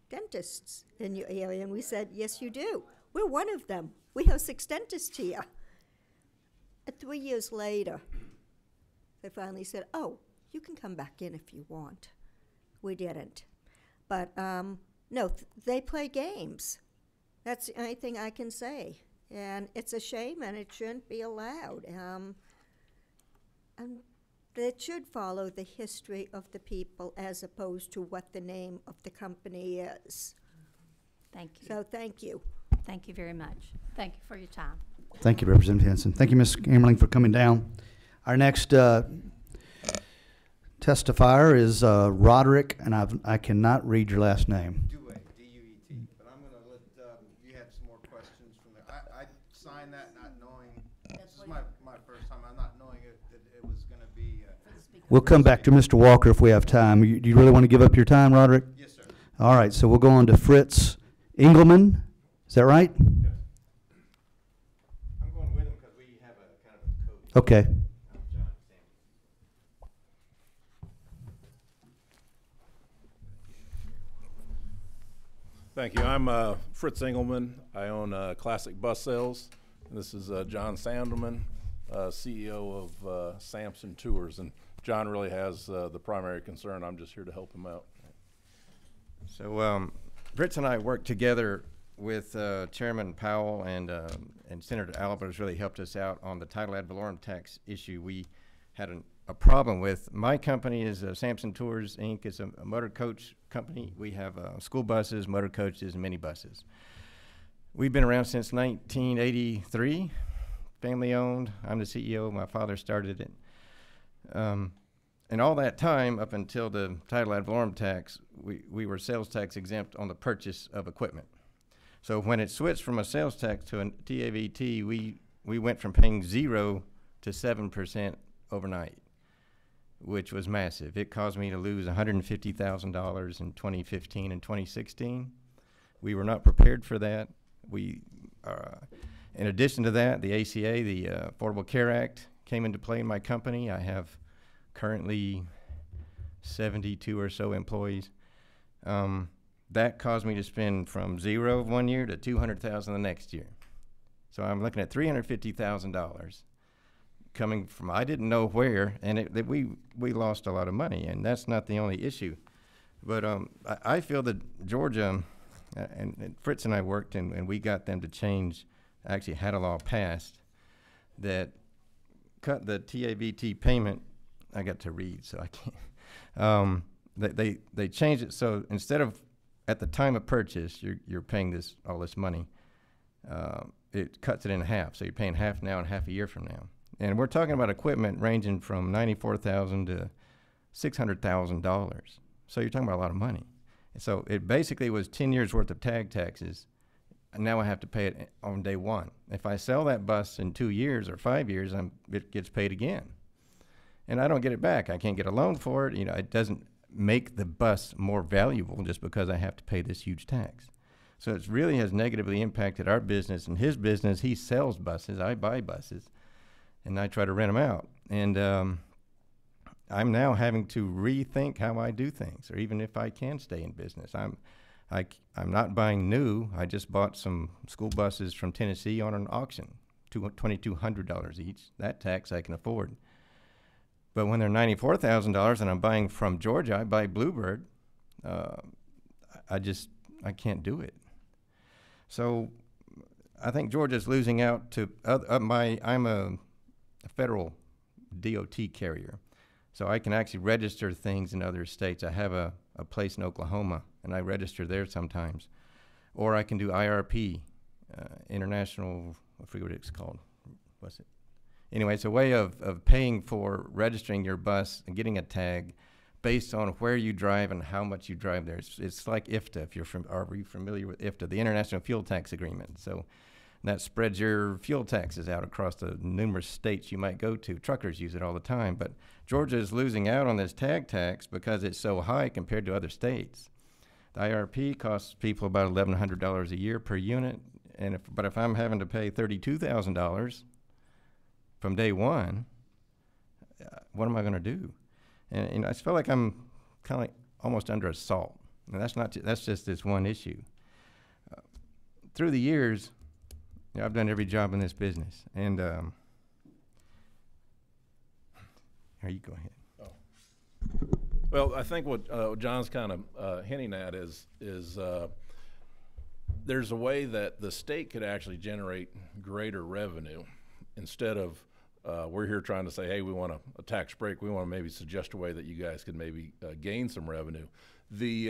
dentists in your area. And we said, yes, you do. We're one of them. We have 6 dentists here. And 3 years later, they finally said, oh, you can come back in if you want. We didn't. But, no, they play games. That's the only thing I can say. And it's a shame, and it shouldn't be allowed. And it should follow the history of the people as opposed to what the name of the company is. Thank you. So thank you. Thank you very much. Thank you for your time. Thank you, Representative Henson. Thank you, Ms. Camerling, for coming down. Our next testifier is Roderick, and I cannot read your last name. Duet, D-U-E-T. But I'm going to let you have some more questions from there. I signed that not knowing, this is my first time, I'm not knowing that it was going to be. We'll come back to Mr. Walker if we have time. Do you really want to give up your time, Roderick? Yes, sir. All right, so we'll go on to Fritz Engelman. Is that right? Yes. I'm going with him because we have a kind of a code. Okay. John, Thank you. I'm Fritz Engelman. I own Classic Bus Sales. And this is John Sandelman, CEO of Sampson Tours. And John really has the primary concern. I'm just here to help him out. So Fritz and I worked together with Chairman Powell and Senator Albert has really helped us out on the title ad valorem tax issue. We had a problem with. My company is Sampson Tours, Inc. It's a motor coach company. We have school buses, motor coaches, and minibuses. We've been around since 1983, family owned. I'm the CEO. My father started it. And all that time, up until the title ad valorem tax, we were sales tax exempt on the purchase of equipment. So when it switched from a sales tax to a TAVT, we went from paying 0 to 7% overnight, which was massive. It caused me to lose $150,000 in 2015 and 2016. We were not prepared for that. In addition to that, the ACA, the Affordable Care Act, came into play in my company. I have currently 72 or so employees. That caused me to spend from 0 one year to $200,000 the next year. So I'm looking at $350,000 coming from I didn't know where, and we lost a lot of money, and that's not the only issue. But I feel that Georgia, and Fritz and I worked, and we got them to change, actually had a law passed that cut the TAVT payment. I got to read, so I can't. They changed it so instead of at the time of purchase you're paying all this money, it cuts it in half. So you're paying half now and half a year from now. And we're talking about equipment ranging from $94,000 to $600,000. So you're talking about a lot of money. So it basically was 10 years worth of tag taxes, and now I have to pay it on day one. If I sell that bus in 2 years or 5 years, it gets paid again. And I don't get it back. I can't get a loan for it. It doesn't make the bus more valuable just because I have to pay this huge tax. So it really has negatively impacted our business and his business. He sells buses, I buy buses, and I try to rent them out. And I'm now having to rethink how I do things, or even if I can stay in business. I'm not buying new. I just bought some school buses from Tennessee on an auction, $2,200 each. That tax I can afford. But when they're $94,000 and I'm buying from Georgia, I buy Bluebird, I can't do it. So I think Georgia's losing out to I'm a federal DOT carrier. So I can actually register things in other states. I have a place in Oklahoma, and I register there sometimes. Or I can do IRP, International, I forget what it's called. What's it? Anyway, it's a way of paying for registering your bus and getting a tag based on where you drive and how much you drive there. It's like IFTA, are you familiar with IFTA, the International Fuel Tax Agreement? So that spreads your fuel taxes out across the numerous states you might go to. Truckers use it all the time, but Georgia is losing out on this tag tax because it's so high compared to other states. The IRP costs people about $1,100 a year per unit, but if I'm having to pay $32,000 from day one, what am I going to do? And I just feel like I'm kind of like almost under assault. And that's just this one issue. Through the years, I've done every job in this business, and here you go ahead. Oh. Well, I think what John's kind of hinting at is there's a way that the state could actually generate greater revenue instead of we're here trying to say, hey, we want a tax break. We want to maybe suggest a way that you guys could maybe gain some revenue. The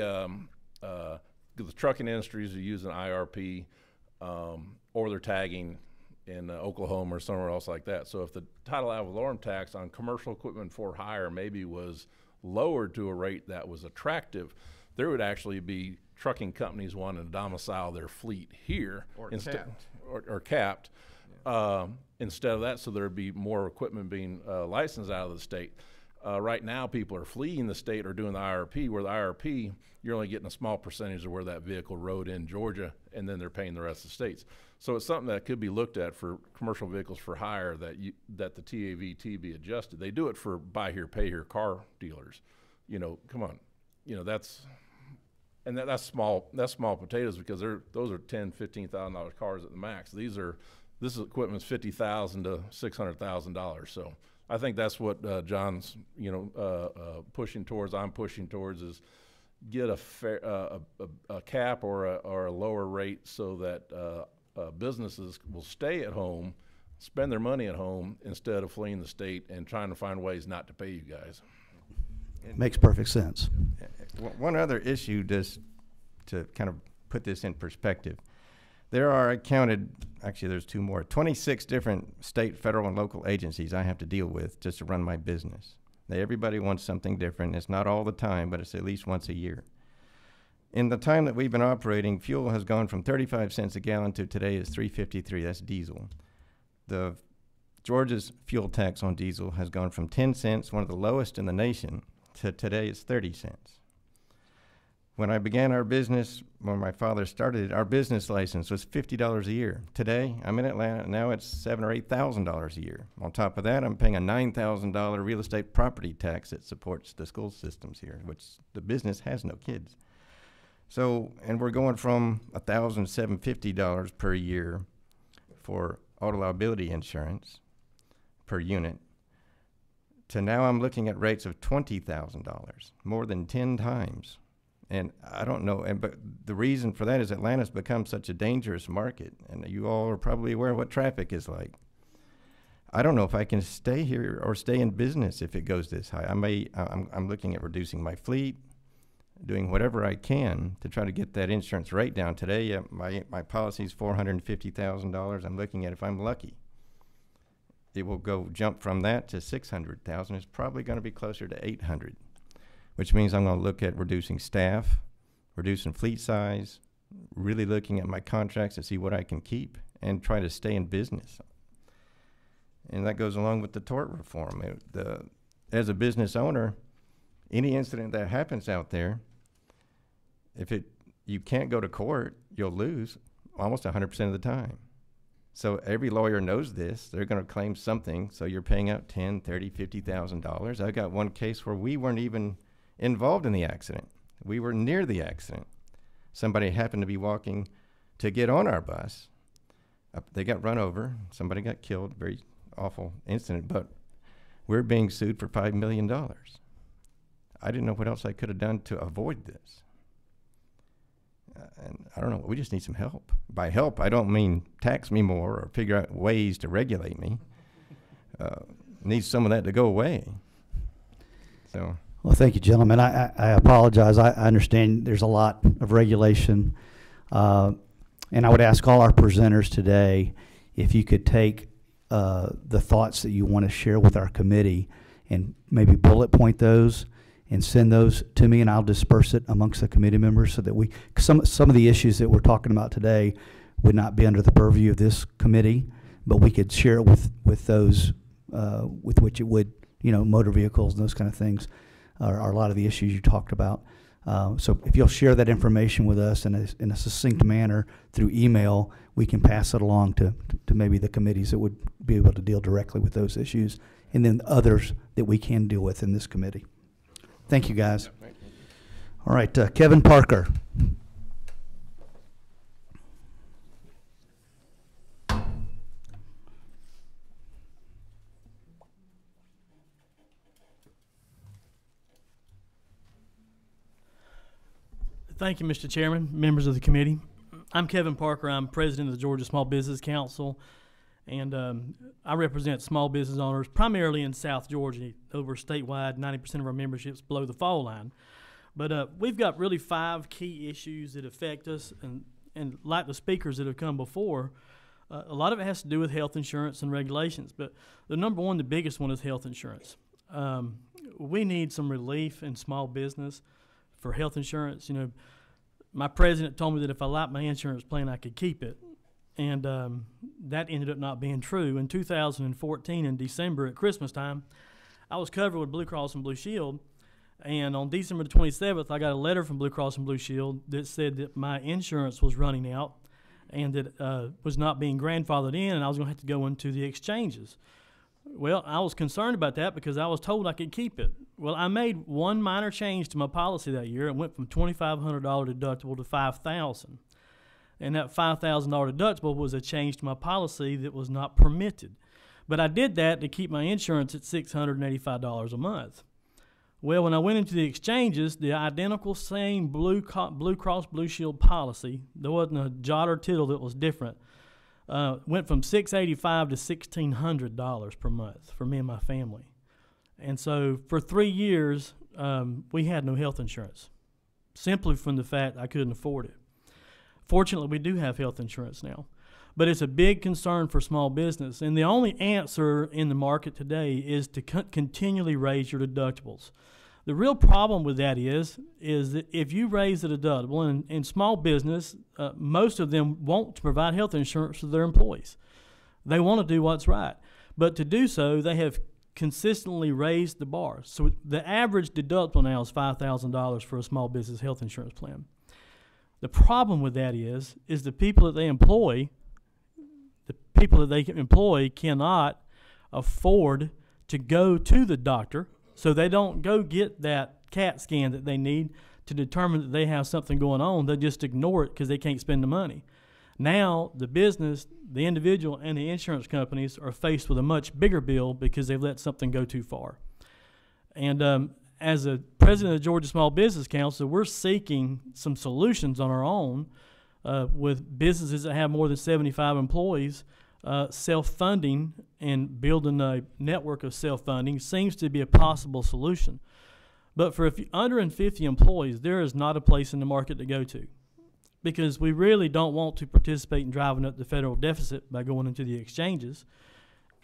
trucking industries are using IRP or they're tagging in Oklahoma or somewhere else like that. So if the title ad valorem tax on commercial equipment for hire maybe was lowered to a rate that was attractive, there would actually be trucking companies wanting to domicile their fleet here or capped. Instead of that, so there'd be more equipment being licensed out of the state. Right now, people are fleeing the state or doing the IRP, where the IRP, you're only getting a small percentage of where that vehicle rode in Georgia, and then they're paying the rest of the states. So it's something that could be looked at for commercial vehicles for hire, that the TAVT be adjusted. They do it for buy here, pay here car dealers. Come on, that's small potatoes, because those are $10,000, $15,000 cars at the max. This equipment's $50,000 to $600,000. So I think that's what John's pushing towards. I'm pushing towards is get a fair a cap or a lower rate so that businesses will stay at home, spend their money at home instead of fleeing the state and trying to find ways not to pay you guys. Makes perfect sense. One other issue, just to kind of put this in perspective. There are, I counted, actually there's 2 more, 26 different state, federal, and local agencies I have to deal with just to run my business. Everybody wants something different. It's not all the time, but it's at least once a year. In the time that we've been operating, fuel has gone from 35 cents a gallon to today is $3.53. That's diesel. Georgia's fuel tax on diesel has gone from 10 cents, one of the lowest in the nation, to today it's 30 cents. When I began our business, when my father started it, our business license was $50 a year. Today, I'm in Atlanta, now it's $7,000 or $8,000 a year. On top of that, I'm paying a $9,000 real estate property tax that supports the school systems here, which the business has no kids. So, and we're going from $1,750 per year for auto liability insurance per unit to now I'm looking at rates of $20,000, more than 10 times. And I don't know, but the reason for that is Atlanta's become such a dangerous market, and you all are probably aware of what traffic is like. I don't know if I can stay here or stay in business if it goes this high. I'm looking at reducing my fleet, doing whatever I can to try to get that insurance rate down. Today, my policy is $450,000. I'm looking at, if I'm lucky, it will jump from that to $600,000. It's probably going to be closer to $800,000. Which means I'm going to look at reducing staff, reducing fleet size, really looking at my contracts to see what I can keep and try to stay in business. And that goes along with the tort reform. As a business owner, any incident that happens out there, you can't go to court, you'll lose almost 100% of the time. So every lawyer knows this. They're going to claim something, so you're paying out $10,000, $30,000, $50,000. I got one case where we weren't even involved in the accident. We were near the accident. Somebody happened to be walking to get on our bus. They got run over. Somebody got killed. Very awful incident, but we're being sued for $5 million. I didn't know what else I could have done to avoid this. And I don't know, we just need some help. By help, I don't mean tax me more or figure out ways to regulate me. Need some of that to go away. So. Well, thank you, gentlemen. I apologize. I understand there's a lot of regulation. And I would ask all our presenters today if you could take the thoughts that you want to share with our committee and maybe bullet point those and send those to me, and I'll disperse it amongst the committee members so that some of the issues that we're talking about today would not be under the purview of this committee, but we could share it with those with which it would, motor vehicles and those kind of things are a lot of the issues you talked about. So if you'll share that information with us in a succinct manner through email, we can pass it along to maybe the committees that would be able to deal directly with those issues, and then others that we can deal with in this committee. Thank you, guys. Thank you. All right, Kevin Parker. Thank you, Mr. Chairman, members of the committee. I'm Kevin Parker. I'm president of the Georgia Small Business Council, and I represent small business owners primarily in South Georgia. Over statewide, 90% of our membership's below the fall line. But we've got really 5 key issues that affect us, and like the speakers that have come before, a lot of it has to do with health insurance and regulations. But the number one, the biggest one, is health insurance. We need some relief in small business for health insurance. My president told me that if I liked my insurance plan, I could keep it. And that ended up not being true. In 2014, in December at Christmas time, I was covered with Blue Cross and Blue Shield. And on December the 27th, I got a letter from Blue Cross and Blue Shield that said that my insurance was running out and that was not being grandfathered in, and I was going to have to go into the exchanges. Well, I was concerned about that because I was told I could keep it. Well, I made one minor change to my policy that year. It went from $2,500 deductible to $5,000. And that $5,000 deductible was a change to my policy that was not permitted. But I did that to keep my insurance at $685 a month. Well, when I went into the exchanges, the identical same Blue Cross Blue Shield policy, there wasn't a jot or tittle that was different, went from $685 to $1,600 per month for me and my family. And so for 3 years, we had no health insurance, simply from the fact I couldn't afford it. Fortunately, we do have health insurance now, but it's a big concern for small business. And the only answer in the market today is to continually raise your deductibles. The real problem with that is that if you raise the deductible, and in small business, most of them want to provide health insurance to their employees. They want to do what's right. But to do so, they have consistently raised the bar. So the average deductible now is $5,000 for a small business health insurance plan. The problem with that is the people that they employ, cannot afford to go to the doctor, so they don't go get that CAT scan that they need to determine that they have something going on. They just ignore it because they can't spend the money. Now the business, the individual, and the insurance companies are faced with a much bigger bill because they've let something go too far. And as a president of the Georgia Small Business Council, we're seeking some solutions on our own with businesses that have more than 75 employees. Self-funding and building a network of self-funding seems to be a possible solution. But for under 50 employees, there is not a place in the market to go to, because we really don't want to participate in driving up the federal deficit by going into the exchanges,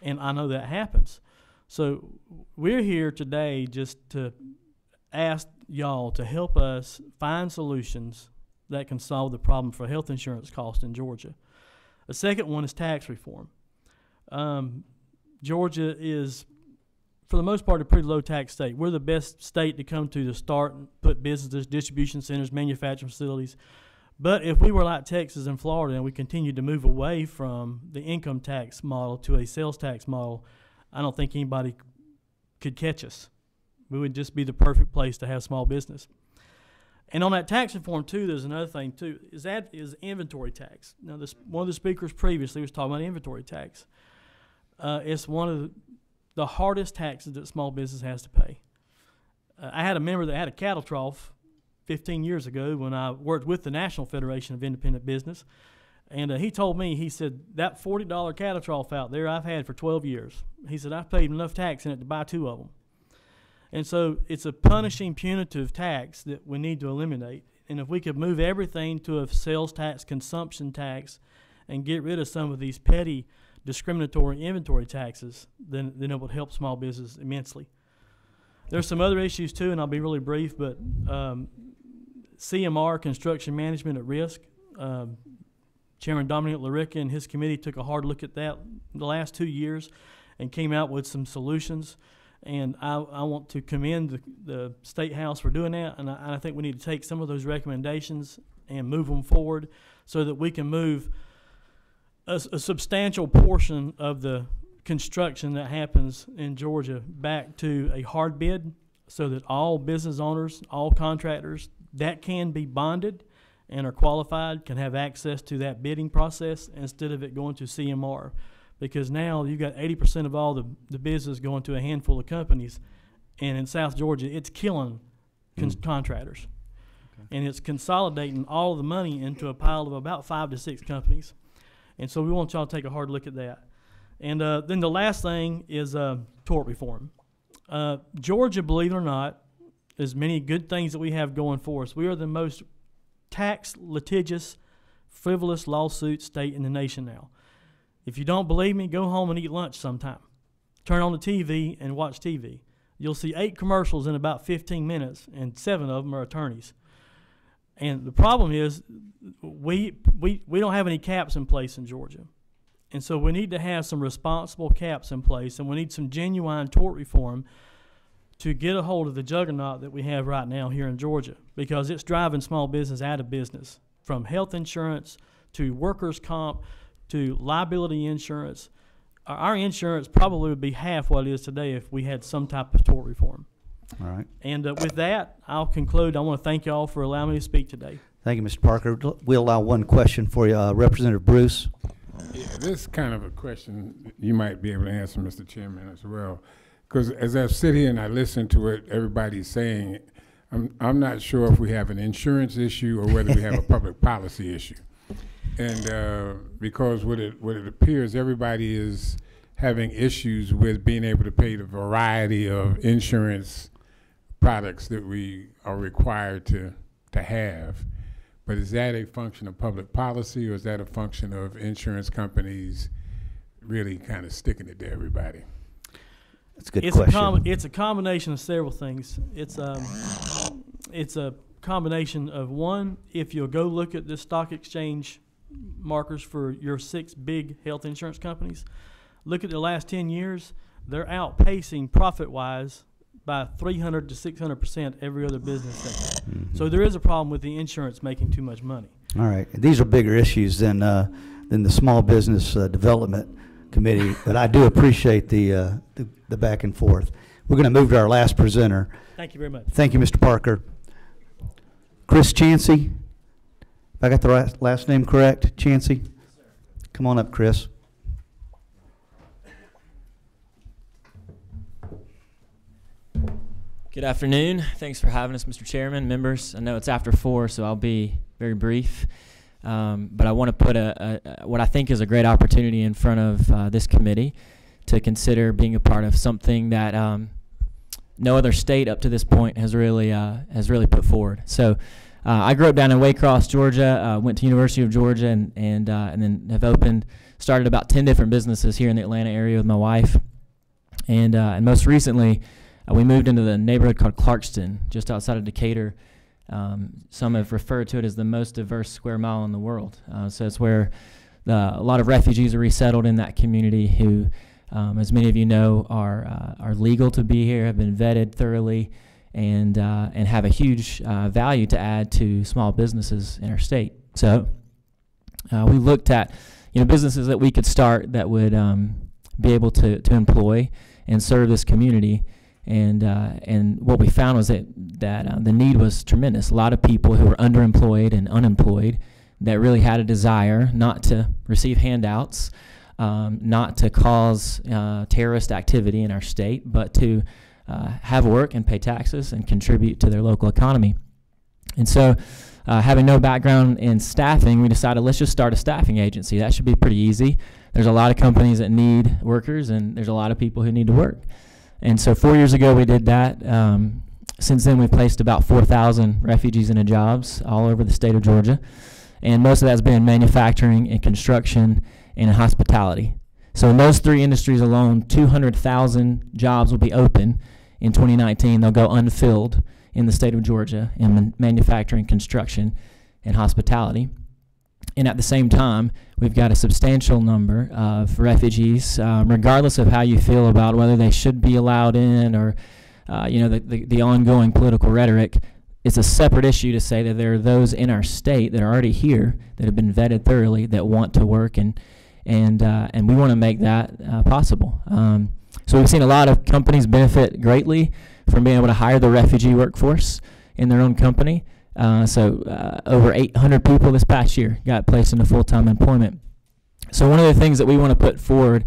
and I know that happens. So we're here today just to ask y'all to help us find solutions that can solve the problem for health insurance costs in Georgia. The second one is tax reform. Georgia is, for the most part, a pretty low tax state. We're the best state to come to start and put businesses, distribution centers, manufacturing facilities. But if we were like Texas and Florida and we continued to move away from the income tax model to a sales tax model, I don't think anybody could catch us. We would just be the perfect place to have small business. And on that tax reform, too, there's another thing, too, is inventory tax. Now, one of the speakers previously was talking about inventory tax. It's one of the hardest taxes that small business has to pay. I had a member that had a cattle trough 15 years ago when I worked with the National Federation of Independent Business. And he told me, he said, that $40 cattle trough out there I've had for 12 years. He said, I've paid enough tax in it to buy 2 of them. And so it's a punishing, punitive tax that we need to eliminate. And if we could move everything to a sales tax, consumption tax, and get rid of some of these petty discriminatory inventory taxes, then it would help small business immensely. There's some other issues too, and I'll be really brief, but CMR, Construction Management at Risk, Chairman Dominic LaRicca and his committee took a hard look at that the last 2 years and came out with some solutions. And I want to commend the State House for doing that, and I think we need to take some of those recommendations and move them forward so that we can move a substantial portion of the construction that happens in Georgia back to a hard bid, so that all business owners, all contractors that can be bonded and are qualified can have access to that bidding process instead of it going to CMR. Because now you've got 80% of all the business going to a handful of companies, and in South Georgia, it's killing contractors. Okay. And it's consolidating all of the money into a pile of about 5 to 6 companies. And so we want y'all to take a hard look at that. And then the last thing is tort reform. Georgia, believe it or not, as many good things that we have going for us, we are the most tax litigious, frivolous lawsuit state in the nation now. If you don't believe me, go home and eat lunch sometime. Turn on the TV and watch TV. You'll see 8 commercials in about 15 minutes, and 7 of them are attorneys. And the problem is we don't have any caps in place in Georgia. And so we need to have some responsible caps in place, and we need some genuine tort reform to get a hold of the juggernaut that we have right now here in Georgia, because it's driving small business out of business, from health insurance to workers' comp to liability insurance. Our insurance probably would be half what it is today if we had some type of tort reform. All right. And with that, I'll conclude. I want to thank you all for allowing me to speak today. Thank you, Mr. Parker. We'll allow one question for you. Representative Bruce. Yeah, this is kind of a question you might be able to answer, Mr. Chairman, as well. Because as I sit here and I listen to what everybody's saying, I'm not sure if we have an insurance issue or whether we have a public policy issue. And because what it appears, everybody is having issues with being able to pay the variety of insurance products that we are required to have. But is that a function of public policy, or is that a function of insurance companies really kind of sticking it to everybody? That's a good question. It's a combination of several things. It's a combination of, one, if you'll go look at the stock exchange markers for your 6 big health insurance companies, look at the last 10 years, they're outpacing profit-wise by 300 to 600% every other business sector. Mm-hmm. So there is a problem with the insurance making too much money. All right. These are bigger issues than the Small Business Development Committee, but I do appreciate the back and forth. We're going to move to our last presenter. Thank you very much. Thank you, Mr. Parker. Chris Chansey. If I got the last name correct, Chansey? Come on up, Chris. Good afternoon. Thanks for having us, Mr. Chairman, members. I know it's after 4, so I'll be very brief. But I want to put what I think is a great opportunity in front of this committee to consider being a part of something that no other state up to this point has really put forward. So I grew up down in Waycross, Georgia. Went to University of Georgia, and then have started about 10 different businesses here in the Atlanta area with my wife, and most recently. We moved into the neighborhood called Clarkston, just outside of Decatur. Some have referred to it as the most diverse square mile in the world. So it's where a lot of refugees are resettled in that community who, as many of you know, are legal to be here, have been vetted thoroughly, and have a huge value to add to small businesses in our state. So we looked at businesses that we could start that would be able to employ and serve this community. And what we found was that the need was tremendous. A lot of people who were underemployed and unemployed that really had a desire not to receive handouts, not to cause terrorist activity in our state, but to have work and pay taxes and contribute to their local economy. And so having no background in staffing, we decided let's just start a staffing agency. That should be pretty easy. There's a lot of companies that need workers, and there's a lot of people who need to work. And so 4 years ago we did that. Since then we've placed about 4,000 refugees into jobs all over the state of Georgia. And most of that's been in manufacturing and construction and in hospitality. So in those 3 industries alone, 200,000 jobs will be open in 2019. They'll go unfilled in the state of Georgia in manufacturing, construction, and hospitality. And at the same time, we've got a substantial number of refugees, regardless of how you feel about whether they should be allowed in or, the ongoing political rhetoric. It's a separate issue to say that there are those in our state that are already here that have been vetted thoroughly that want to work, and we want to make that possible. So we've seen a lot of companies benefit greatly from being able to hire the refugee workforce in their own company. Over 800 people this past year got placed into full-time employment. So one of the things that we want to put forward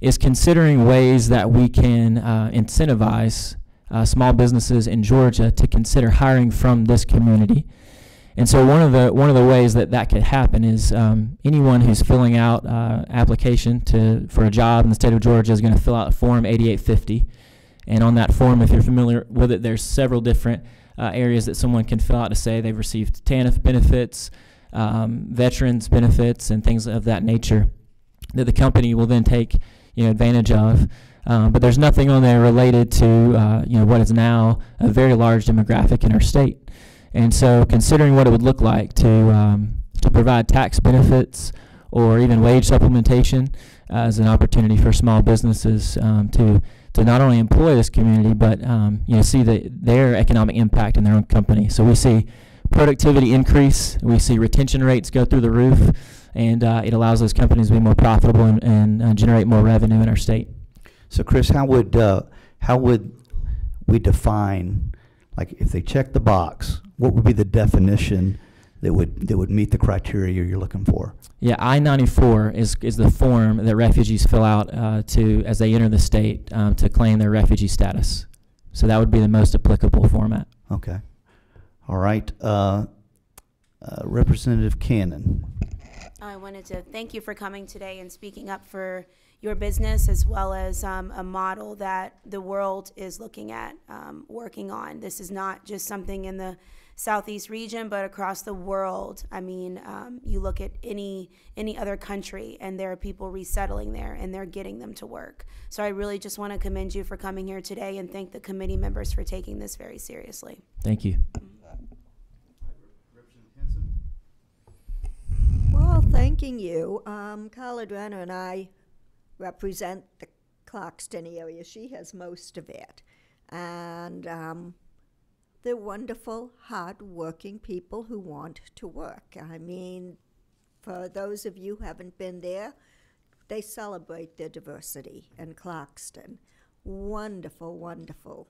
is considering ways that we can incentivize small businesses in Georgia to consider hiring from this community. And so one of the ways that could happen is anyone who's filling out application for a job in the state of Georgia is going to fill out Form 8850. And on that form, if you're familiar with it, there's several different areas that someone can fill out to say they've received TANF benefits, veterans benefits, and things of that nature that the company will then take advantage of. But there's nothing on there related to what is now a very large demographic in our state. And so considering what it would look like to provide tax benefits or even wage supplementation as an opportunity for small businesses to not only employ this community, but see their economic impact in their own company. So we see productivity increase, we see retention rates go through the roof, and it allows those companies to be more profitable and generate more revenue in our state. So Chris, how would we define, like if they check the box, what would be the definition that would meet the criteria you're looking for? Yeah, I-94 is the form that refugees fill out as they enter the state to claim their refugee status. So that would be the most applicable format. Okay. All right. Representative Cannon. I wanted to thank you for coming today and speaking up for your business, as well as a model that the world is looking at, working on. This is not just something in the Southeast region, but across the world. I mean, you look at any other country, and there are people resettling there, and they're getting them to work. So I really just want to commend you for coming here today, and thank the committee members for taking this very seriously. Thank you. Well, thanking you. Carla Drenner and I represent the Clarkston area. She has most of it. And they're wonderful, hard-working people who want to work. I mean, for those of you who haven't been there, they celebrate their diversity in Clarkston. Wonderful, wonderful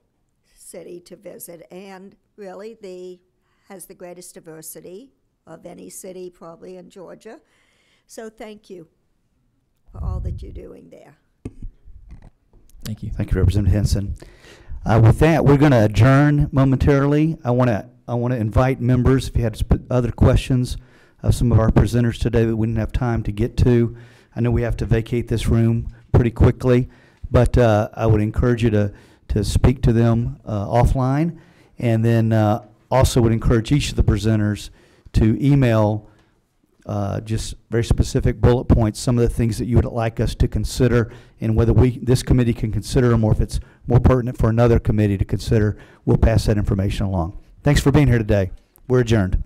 city to visit, and really has the greatest diversity of any city probably in Georgia. So thank you for all that you're doing there. Thank you. Thank you, Representative Henson. With that, we're going to adjourn momentarily. I want to invite members, if you had other questions of some of our presenters today that we didn't have time to get to. I know we have to vacate this room pretty quickly, but I would encourage you to speak to them offline, and then also would encourage each of the presenters to email just very specific bullet points, some of the things that you would like us to consider, and whether this committee can consider them, or if it's more pertinent for another committee to consider, we'll pass that information along. Thanks for being here today. We're adjourned.